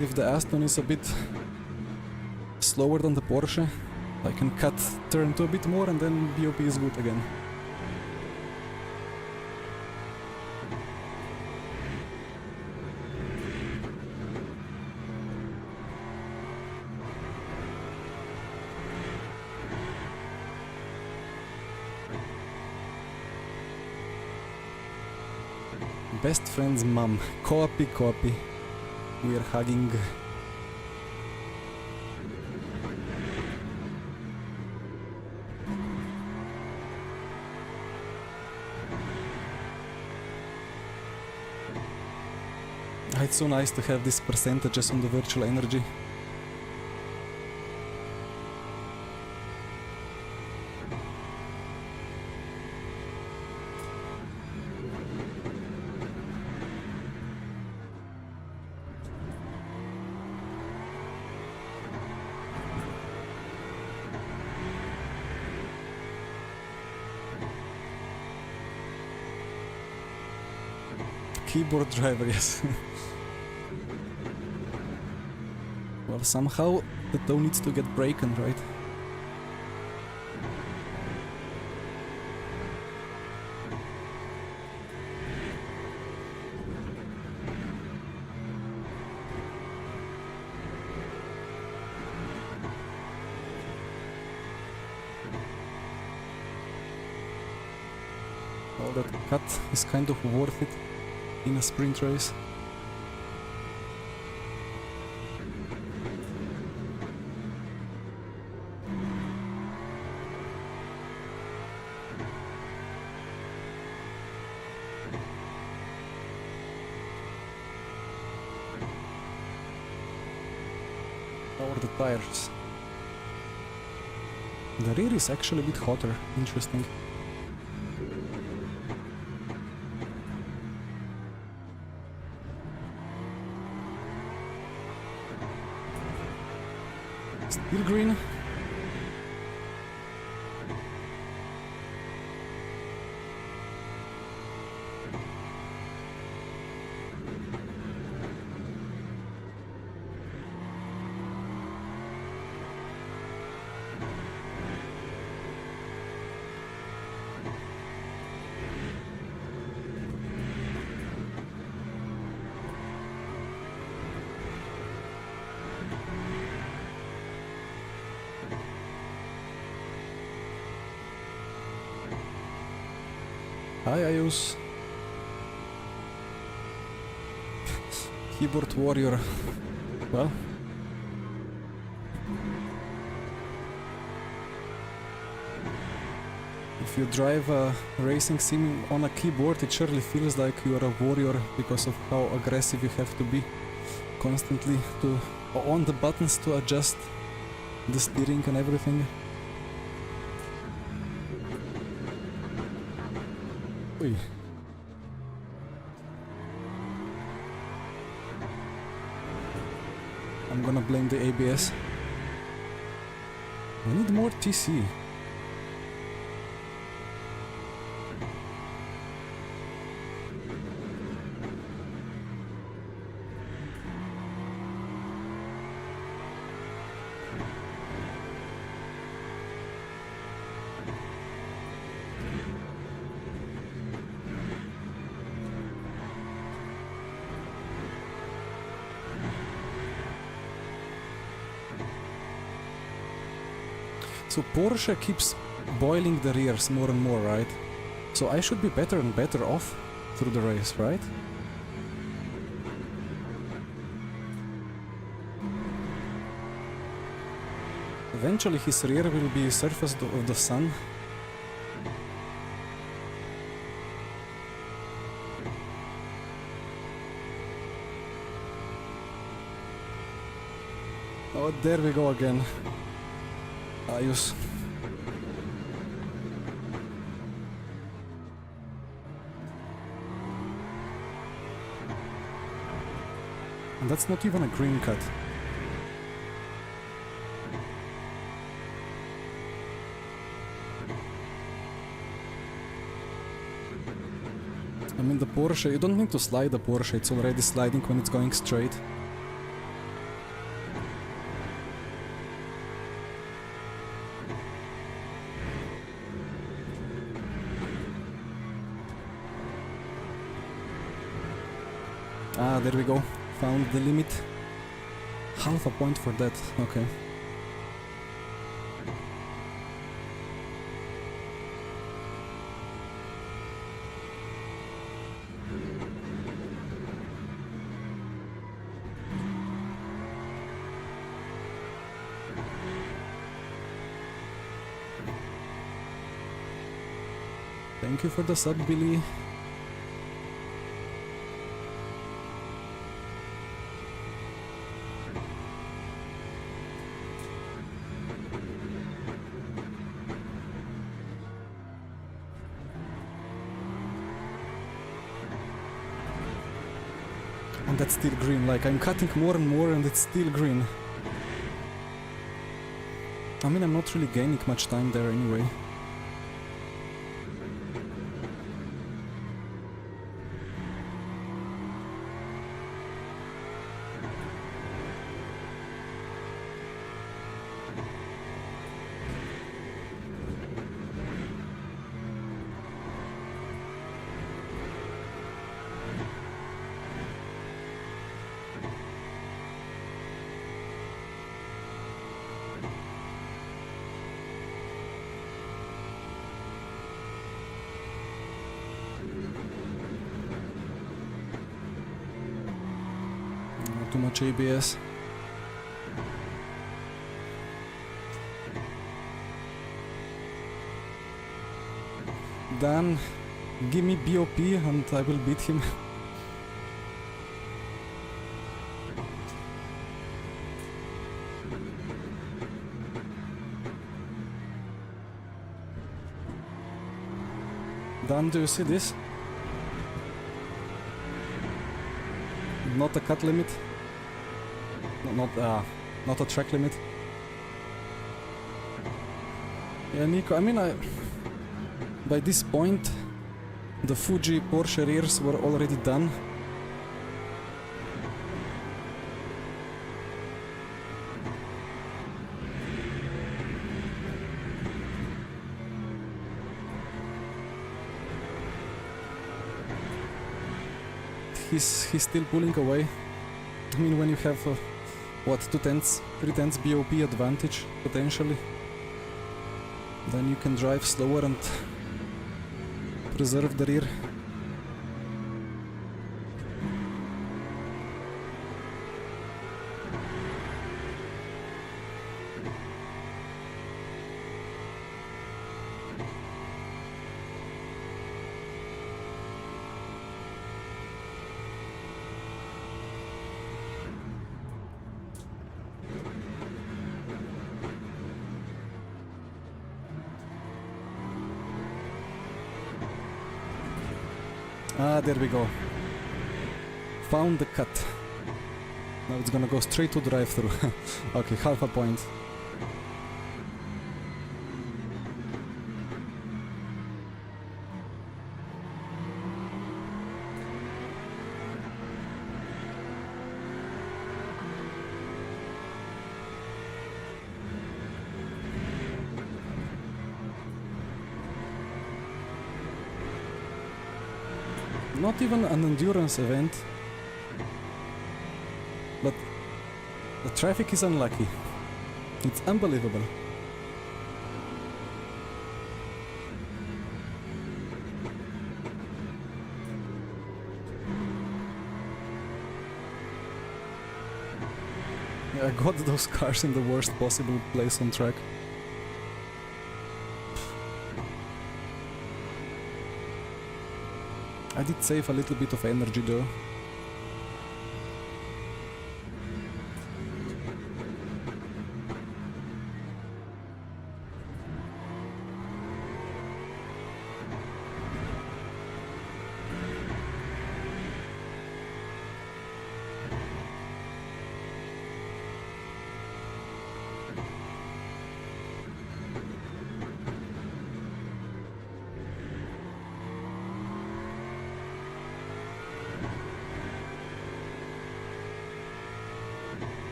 If the Aston is a bit slower than the Porsche, I can cut turn to a bit more and then BOP is good again. Best friend's mom. Copy, copy. We are hugging. It's so nice to have these percentages on the virtual energy. Keyboard driver, yes. Well, somehow the toe needs to get broken, right? All that cut is kind of worth it in a sprint race. Or the tires. The rear is actually a bit hotter, interesting. Still green. Hi, Ayus. Keyboard warrior. Well. If you drive a racing sim on a keyboard, it surely feels like you are a warrior because of how aggressive you have to be constantly to on the buttons to adjust the steering and everything. Oi. I'm gonna blame the ABS. I need more TC. So Porsche keeps boiling the rears more and more, right? So I should be better and better off through the race, right? Eventually his rear will be surface of the sun. Oh, there we go again. Ayus. And that's not even a green cut. I mean, the Porsche, you don't need to slide the Porsche, it's already sliding when it's going straight. Ah, there we go. Found the limit. Half a point for that. Okay. Thank you for the sub, Billy. And that's still green, like I'm cutting more and more and it's still green. I mean, I'm not really gaining much time there anyway. Too much ABS. Dan, give me BOP and I will beat him. Dan, do you see this? Not a cut limit. Not a track limit. Yeah, Nico, I mean, by this point, the Fuji Porsche rears were already done. He's still pulling away. I mean, when you have what, 2/10, 3/10 BOP advantage potentially, then you can drive slower and preserve the rear. Ah, there we go. Found the cut. Now it's gonna go straight to drive-through. Okay, half a point. Not even an endurance event, but the traffic is unlucky. It's unbelievable. Yeah, I got those cars in the worst possible place on track. I did save a little bit of energy though.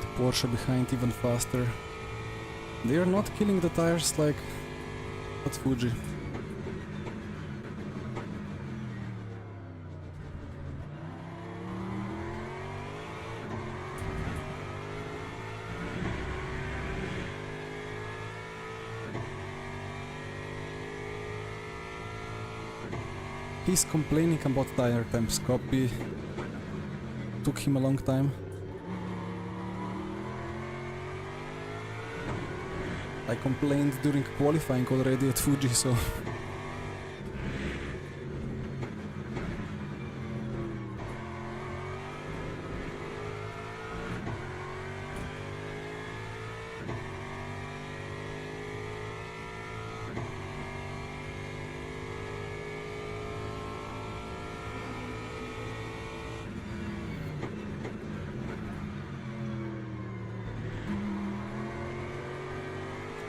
The Porsche behind even faster. They are not killing the tires like at Fuji. He's complaining about tire temps. Copy. Took him a long time. I complained during qualifying already at Fuji, so...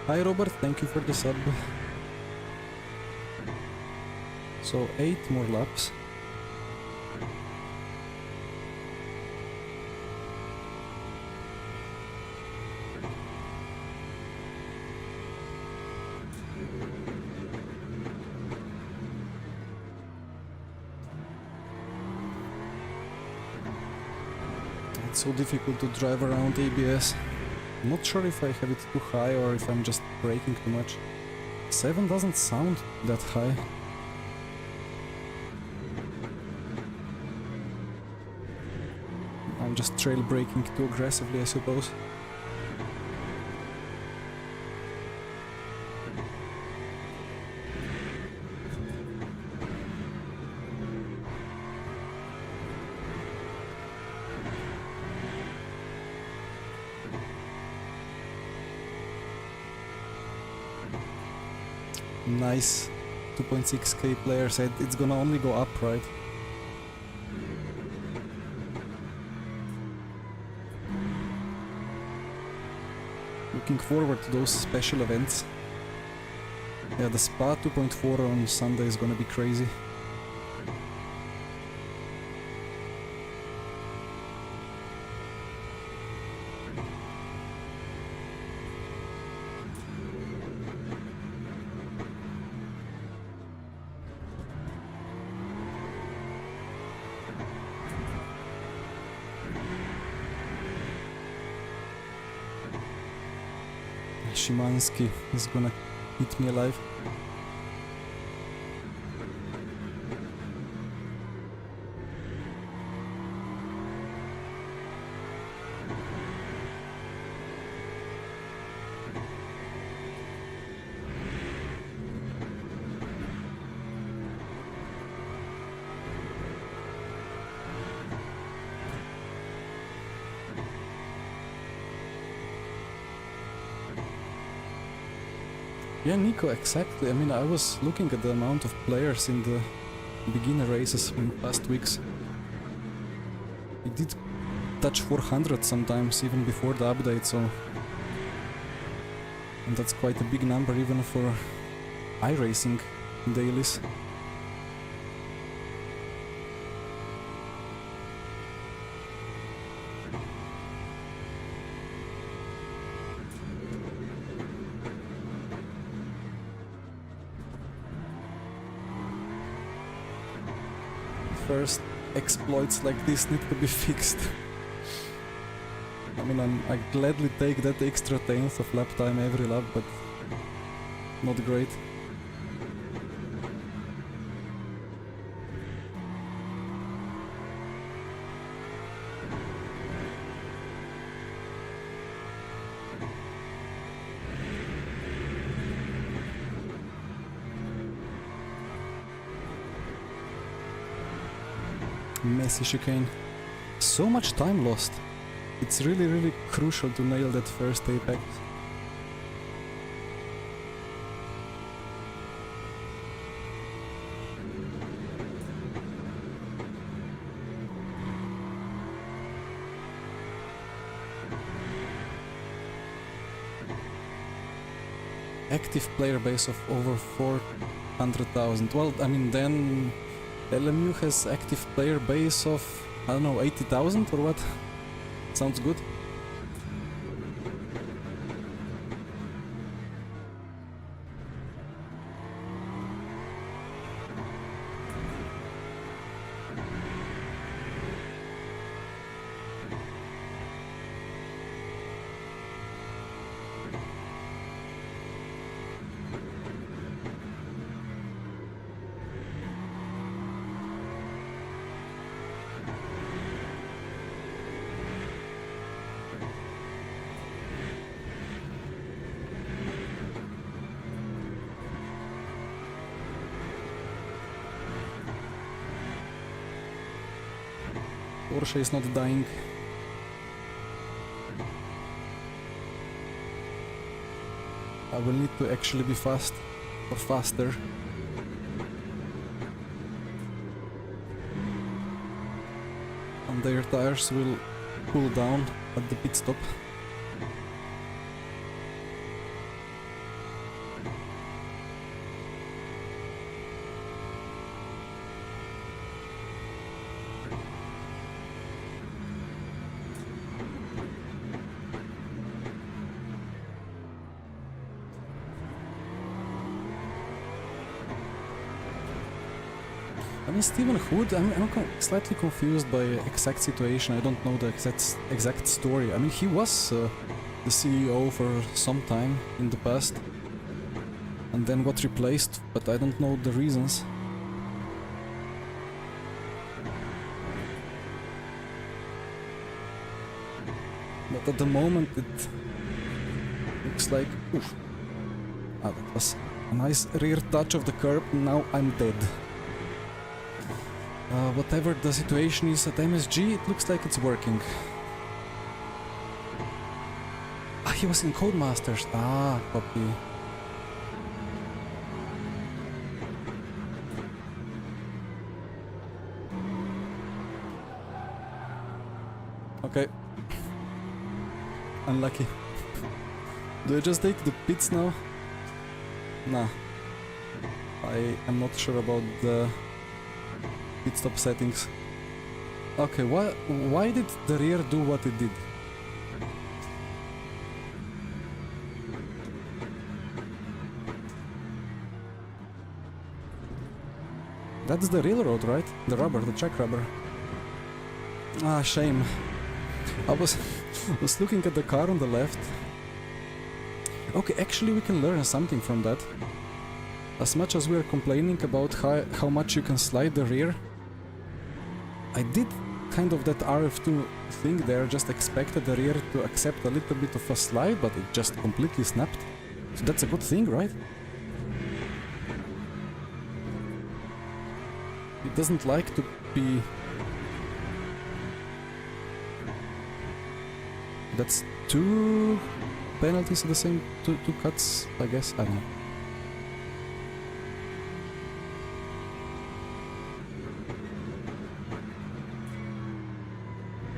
Hi Robert, thank you for the sub. So 8 more laps. It's so difficult to drive around ABS. I'm not sure if I have it too high or if I'm just braking too much. 7 doesn't sound that high. I'm just trail braking too aggressively, I suppose. Nice. 2.6k player said it's gonna only go up, right? Looking forward to those special events. Yeah, the Spa 2.4 on Sunday is gonna be crazy. Szymanski is gonna eat me alive. Yeah, Nico, exactly. I mean, I was looking at the amount of players in the beginner races in past weeks. It did touch 400 sometimes, even before the update, so... And that's quite a big number even for iRacing dailies. First, exploits like this need to be fixed. I mean, I gladly take that extra tenth of lap time every lap, but not great. Messy chicane. So much time lost. It's really crucial to nail that first apex. Active player base of over 400,000. Well, I mean, then LMU has active player base of, I don't know, 80,000 or what? Sounds good. Porsche is not dying. I will need to actually be fast or faster. And their tires will cool down at the pit stop. I mean, Stephen Hood, I'm slightly confused by exact situation. I don't know the exact story. I mean, he was the CEO for some time in the past and then got replaced, but I don't know the reasons. but at the moment it looks like... Oof. Ah, that was a nice rear touch of the curb, and now I'm dead. Whatever the situation is at MSG, it looks like it's working. Ah, he was in Codemasters. Ah, copy. Okay. Unlucky. Do I just take the pits now? Nah. I am not sure about the pit stop settings. Okay, why did the rear do what it did? That's the railroad, right? The rubber, the track rubber. Ah, shame. I was looking at the car on the left. Okay, actually we can learn something from that. As much as we are complaining about how much you can slide the rear, I did kind of that RF2 thing there, just expected the rear to accept a little bit of a slide, but it just completely snapped. So that's a good thing, right? It doesn't like to be... That's 2 penalties at the same... two cuts, I guess? I don't know.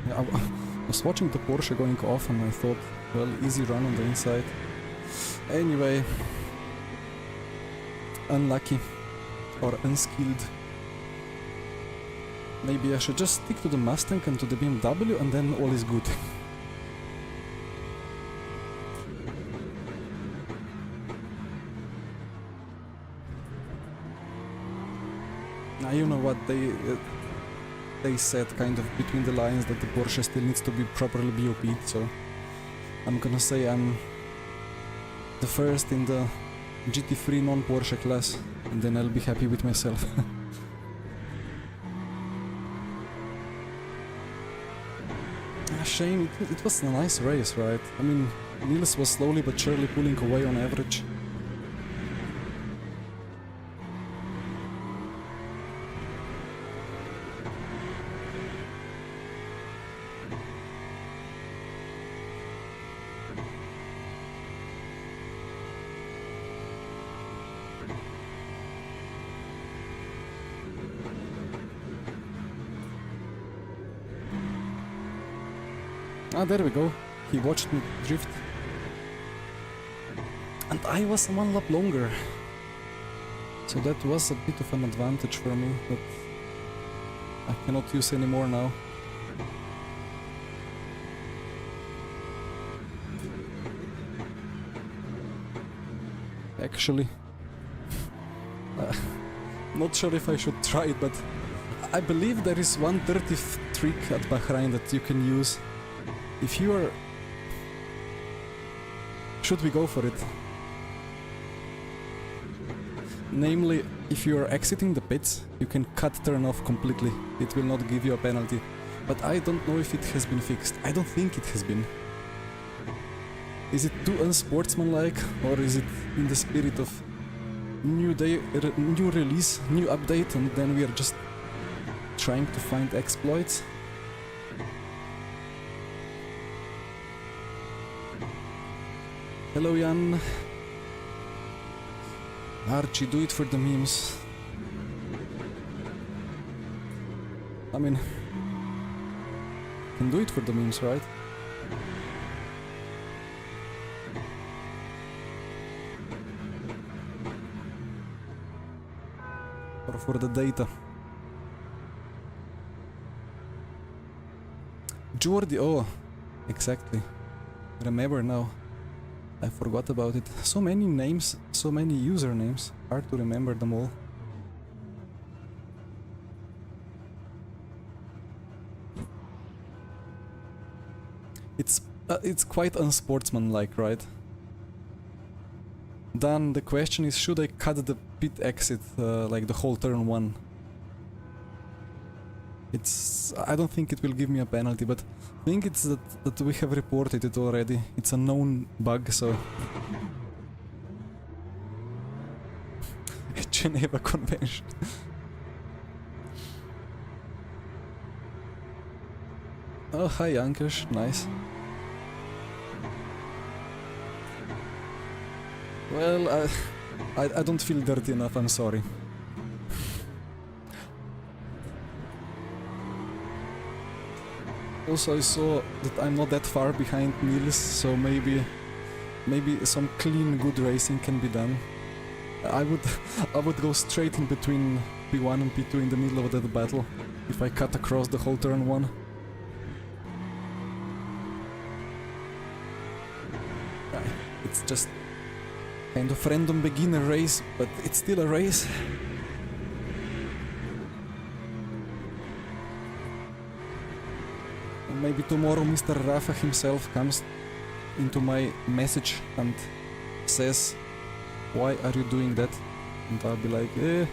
Yeah, I was watching the Porsche going off and I thought, well, easy run on the inside. Anyway... Unlucky. Or unskilled. Maybe I should just stick to the Mustang and to the BMW and then all is good. Now you know what they said kind of between the lines that the Porsche still needs to be properly BOP'd, so I'm gonna say I'm the first in the GT3 non-Porsche class, and then I'll be happy with myself. Shame, it was a nice race, right? I mean, Niels was slowly but surely pulling away on average. Ah, there we go. He watched me drift. And I was 1 lap longer. So that was a bit of an advantage for me that I cannot use anymore now. Actually, not sure if I should try it, but I believe there is one dirty trick at Bahrain that you can use. If you are... Should we go for it? Namely, if you are exiting the pits, you can cut turn off completely. It will not give you a penalty. But I don't know if it has been fixed. I don't think it has been. Is it too unsportsmanlike, or is it in the spirit of new day, new release, new update, and then we are just trying to find exploits? Hello Jan. Archie, do it for the memes. I mean, can do it for the memes, right? Or for the data. Jordi, oh, exactly. Remember now. I forgot about it. So many names, so many usernames. Hard to remember them all. It's quite unsportsmanlike, right? Then the question is, should I cut the pit exit, like the whole turn 1? I don't think it will give me a penalty, but I think it's that we have reported it already. It's a known bug, so... Geneva Convention. Oh, hi Ankush, nice. Well, I don't feel dirty enough, I'm sorry. Also, I saw that I'm not that far behind Niels, so maybe some clean, good racing can be done. I would go straight in between P1 and P2 in the middle of that battle, if I cut across the whole turn 1. It's just kind of random beginner race, but it's still a race. And maybe tomorrow Mr. Rafa himself comes into my message and says, "Why are you doing that?" And I'll be like, eh.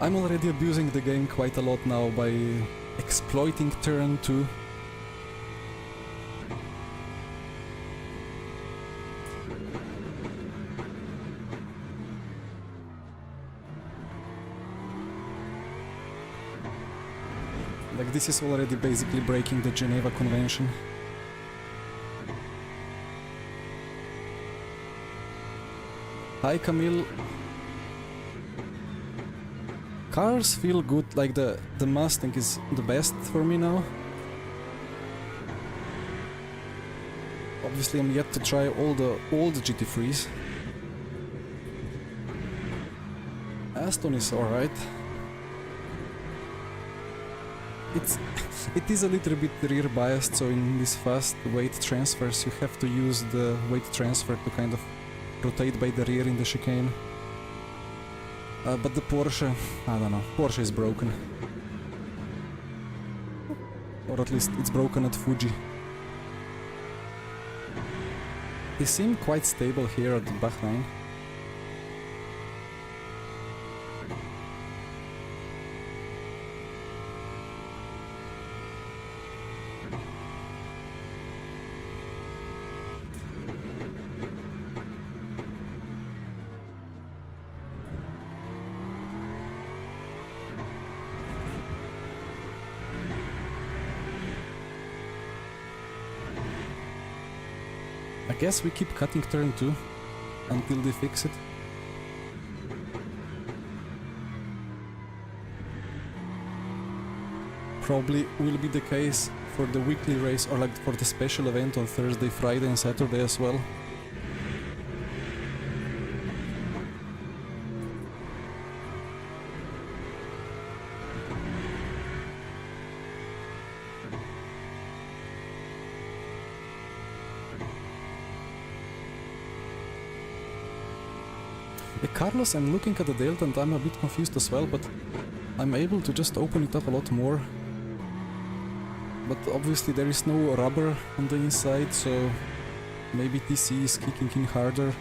I'm already abusing the game quite a lot now by exploiting turn 2. Like, this is already basically breaking the Geneva Convention. Hi Camille. Cars feel good, like the Mustang is the best for me now. Obviously I'm yet to try all the old GT3s. Aston is alright. It is a little bit rear biased, so in these fast weight transfers you have to use the weight transfer to kind of rotate by the rear in the chicane. But the Porsche, I don't know, Porsche is broken. Or at least it's broken at Fuji. They seem quite stable here at Bahrain. I guess we keep cutting turn 2 until they fix it. Probably will be the case for the weekly race, or like for the special event on Thursday, Friday and Saturday as well. Carlos, I'm looking at the delta and I'm a bit confused as well, but I'm able to just open it up a lot more. But obviously there is no rubber on the inside, so maybe TC is kicking in harder.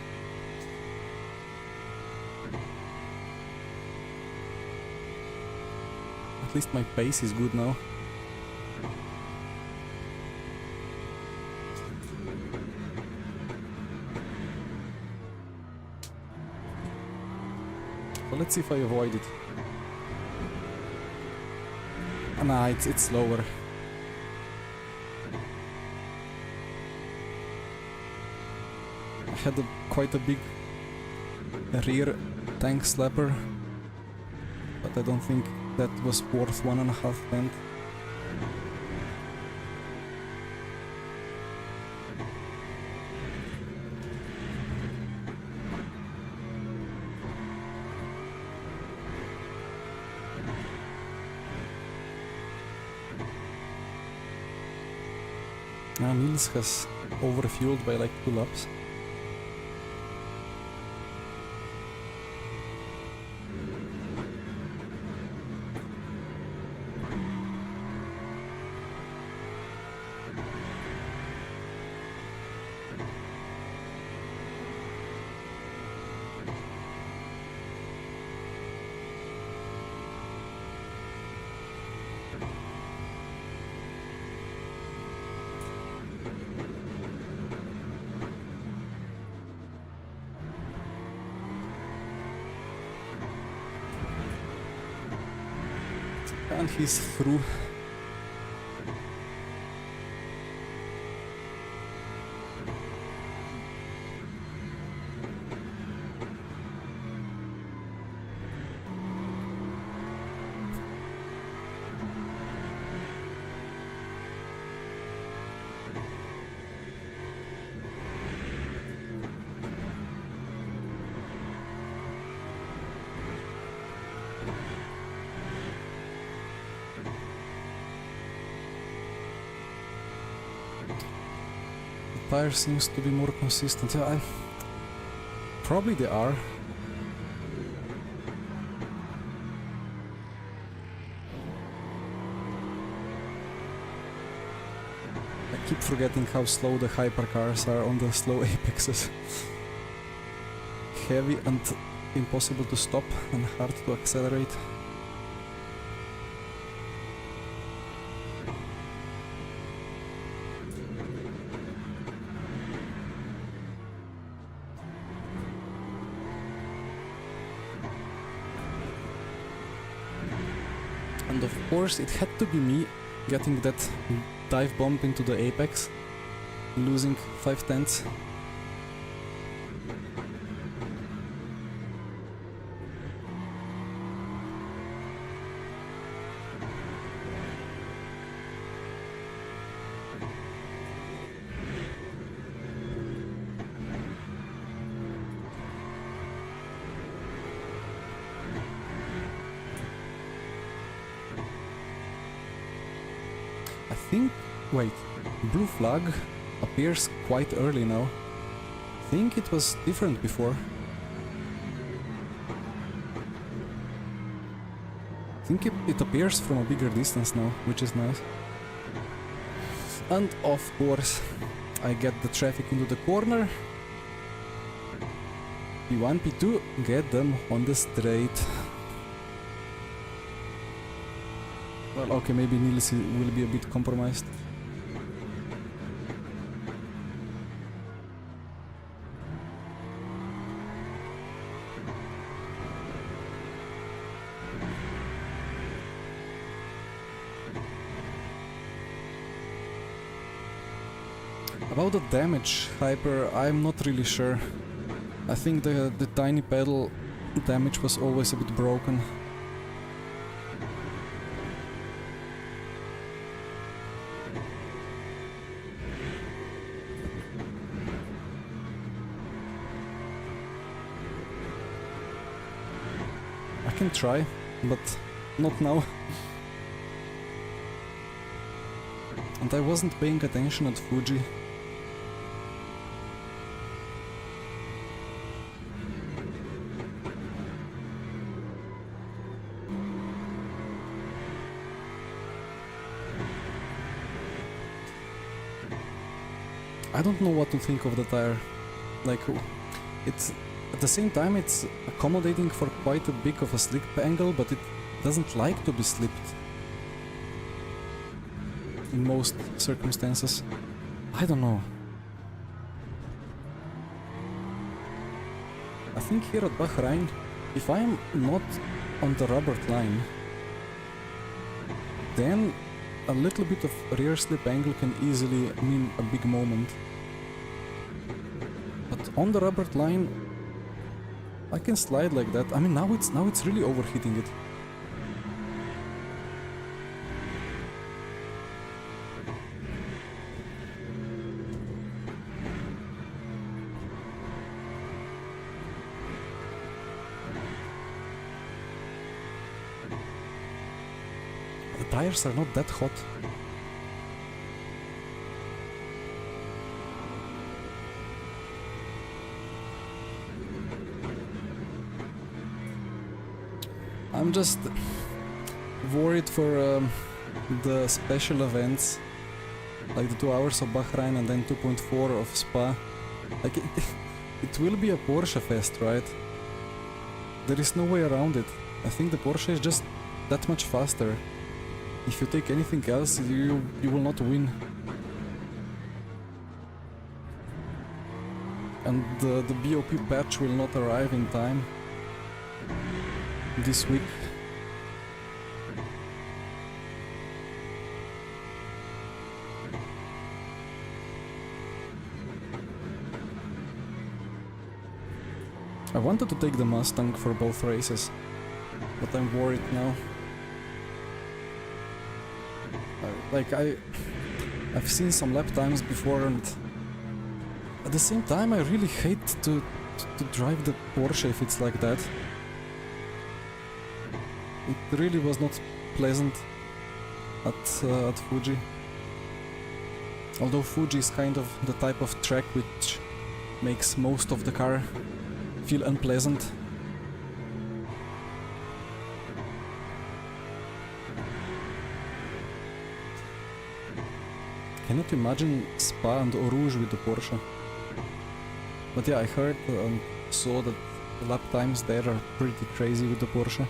At least my pace is good now. Let's see if I avoid it. Nah, it's slower. I had quite a big rear tank slapper, but I don't think that was worth 1.5 tenths. Niels has overfueled by like 2 laps. And he's through. Tire seems to be more consistent. Yeah, probably they are. I keep forgetting how slow the hypercars are on the slow apexes. Heavy and impossible to stop and hard to accelerate. And of course it had to be me getting that dive bomb into the apex, losing 5/10. I think, wait, blue flag appears quite early now. I think it was different before. I think it appears from a bigger distance now, which is nice. And of course, I get the traffic into the corner. P1, P2, get them on the straight. Well, okay, maybe Niels will be a bit compromised. About the damage, Hyper, I'm not really sure. I think the tiny pedal damage was always a bit broken. I can try, but not now. And I wasn't paying attention at Fuji. I don't know what to think of the tire. Like, it's at the same time it's accommodating for quite a big of a slip angle, but it doesn't like to be slipped in most circumstances. I don't know. I think here at Bahrain, if I am not on the rubber line, then a little bit of rear slip angle can easily mean a big moment. But on the rubber line, I can slide like that. I mean, now it's really overheating it. The tires are not that hot. I'm just worried for the special events, like the 2 hours of Bahrain and then 2.4 of Spa. Like it will be a Porsche fest, right? There is no way around it. I think the Porsche is just that much faster. If you take anything else, you will not win. And the BOP patch will not arrive in time this week. I wanted to take the Mustang for both races, but I'm worried now. I've seen some lap times before, and at the same time I really hate to drive the Porsche if it's like that. It really was not pleasant at Fuji. Although Fuji is kind of the type of track which makes most of the car feel unpleasant. Cannot imagine Spa and Eau Rouge with the Porsche. But yeah, I heard and saw that the lap times there are pretty crazy with the Porsche.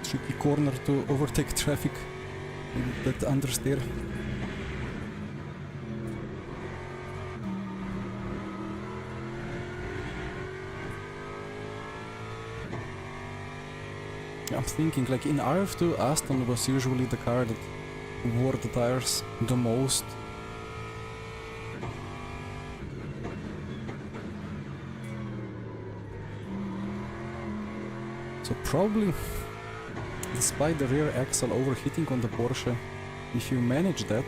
Tricky corner to overtake traffic with that understeer. I'm thinking, like in RF2, Aston was usually the car that wore the tires the most. So probably, despite the rear axle overheating on the Porsche, if you manage that,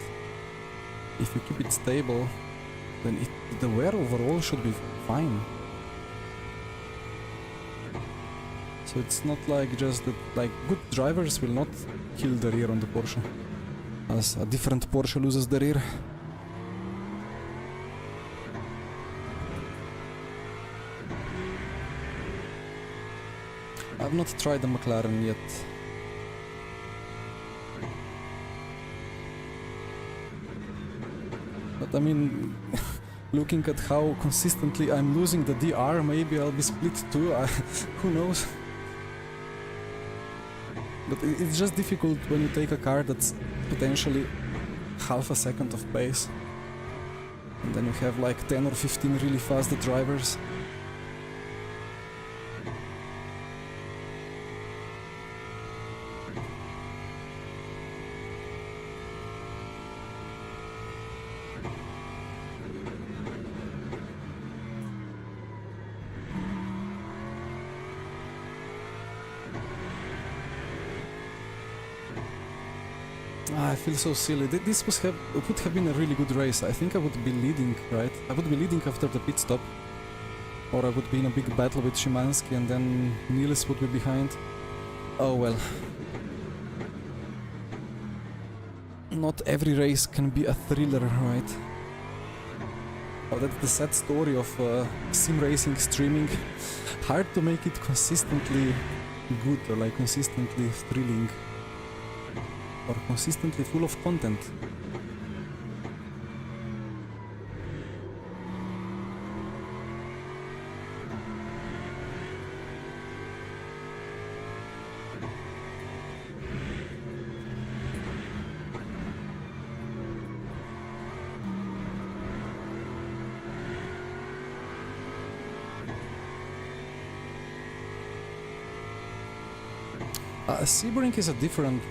if you keep it stable, then the wear overall should be fine. So it's not like just that, like, good drivers will not kill the rear on the Porsche, as a different Porsche loses the rear. I've not tried the McLaren yet. But I mean, looking at how consistently I'm losing the DR, maybe I'll be split too, who knows? But it's just difficult when you take a car that's potentially half a second of pace, and then you have like 10 or 15 really fast drivers. I feel so silly. This would have been a really good race. I think I would be leading, right? I would be leading after the pit stop. Or I would be in a big battle with Szymanski and then Niels would be behind. Oh well. Not every race can be a thriller, right? Oh, that's the sad story of sim racing streaming. Hard to make it consistently good or like consistently thrilling. Or consistently full of content. Sebring is a different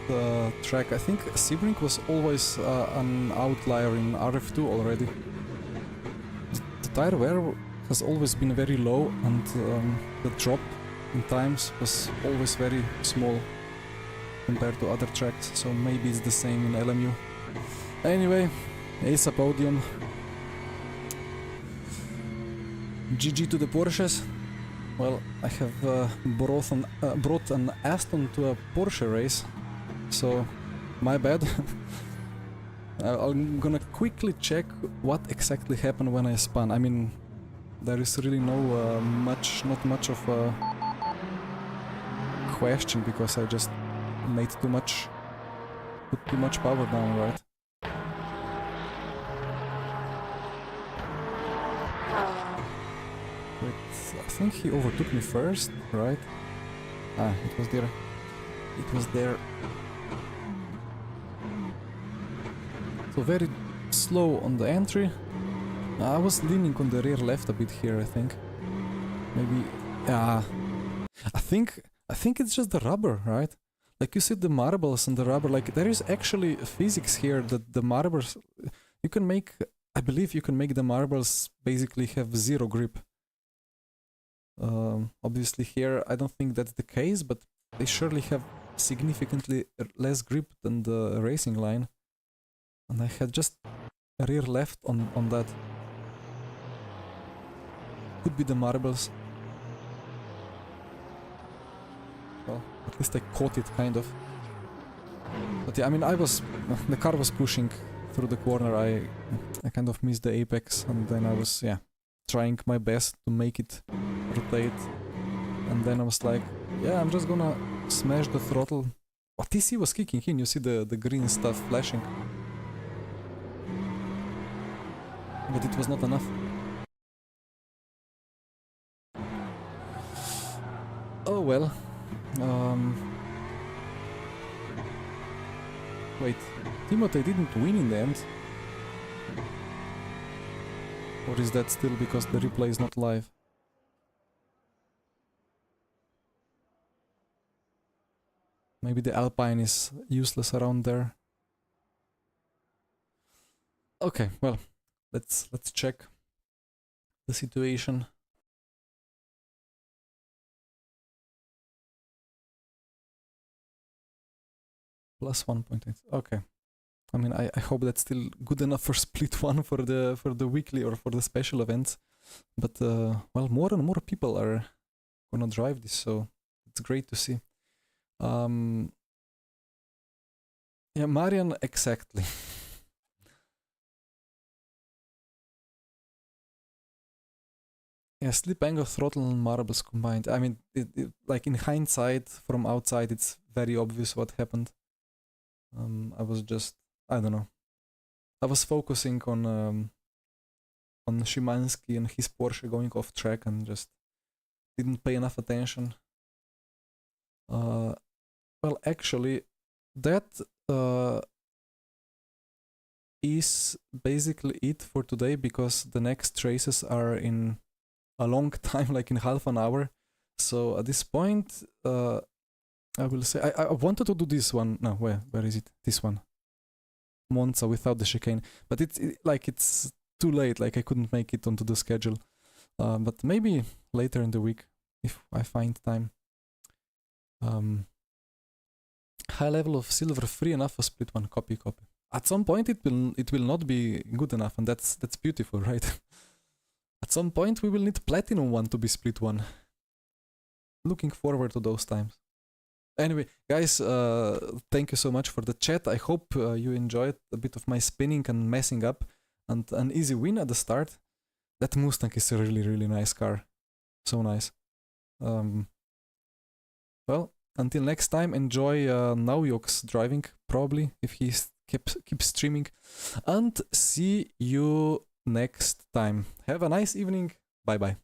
track. I think Sebring was always an outlier in RF2 already. The tire wear has always been very low, and the drop in times was always very small compared to other tracks, so maybe it's the same in LMU. Anyway, ace a podium. GG to the Porsches. Well, I have brought an Aston to a Porsche race, so my bad. I'm gonna quickly check what exactly happened when I spun. I mean, there is really no not much of a question, because I just made put too much power down, right? Wait, I think he overtook me first, right? Ah, it was there. It was there. So very slow on the entry. I was leaning on the rear left a bit here, I think. Maybe... I think it's just the rubber, right? Like you see the marbles and the rubber, like there is actually physics here that the marbles... You can make... I believe you can make the marbles basically have zero grip. Obviously here I don't think that's the case, but they surely have significantly less grip than the racing line. And I had just a rear left on that. Could be the marbles. Well, at least I caught it, kind of. But yeah, I mean, the car was pushing through the corner. I kind of missed the apex, and then I was, yeah, trying my best to make it rotate. And then I was like, yeah, I'm just gonna smash the throttle. Oh, TC was kicking in, you see the green stuff flashing. But it was not enough. Oh well. Wait, Timothy didn't win in the end? Or is that still because the replay is not live? Maybe the Alpine is useless around there. Okay, well, let's check the situation. Plus 1.8. Okay. I mean, I hope that's still good enough for split one for the weekly or for the special events. But well, more and more people are gonna drive this, so it's great to see. Yeah, Marian, exactly. Yeah, slip angle, throttle, and marbles combined. I mean, like in hindsight, from outside, it's very obvious what happened. I was just, I don't know. I was focusing on Szymanski and his Porsche going off track and just didn't pay enough attention. Well, actually, that is basically it for today, because the next races are in a long time, like in half an hour. So at this point, I will say I wanted to do this one. No, where is it? This one, Monza without the chicane. But it's too late. Like I couldn't make it onto the schedule. But maybe later in the week if I find time. High level of silver, free enough for split one. Copy. At some point it will not be good enough, and that's beautiful, right? At some point we will need platinum one to be split one. Looking forward to those times. Anyway, guys, thank you so much for the chat. I hope you enjoyed a bit of my spinning and messing up, and an easy win at the start. That Mustang is a really nice car. So nice. Well, until next time, enjoy Nauyok's driving, probably, if he keeps streaming. And see you next time. Have a nice evening. Bye-bye.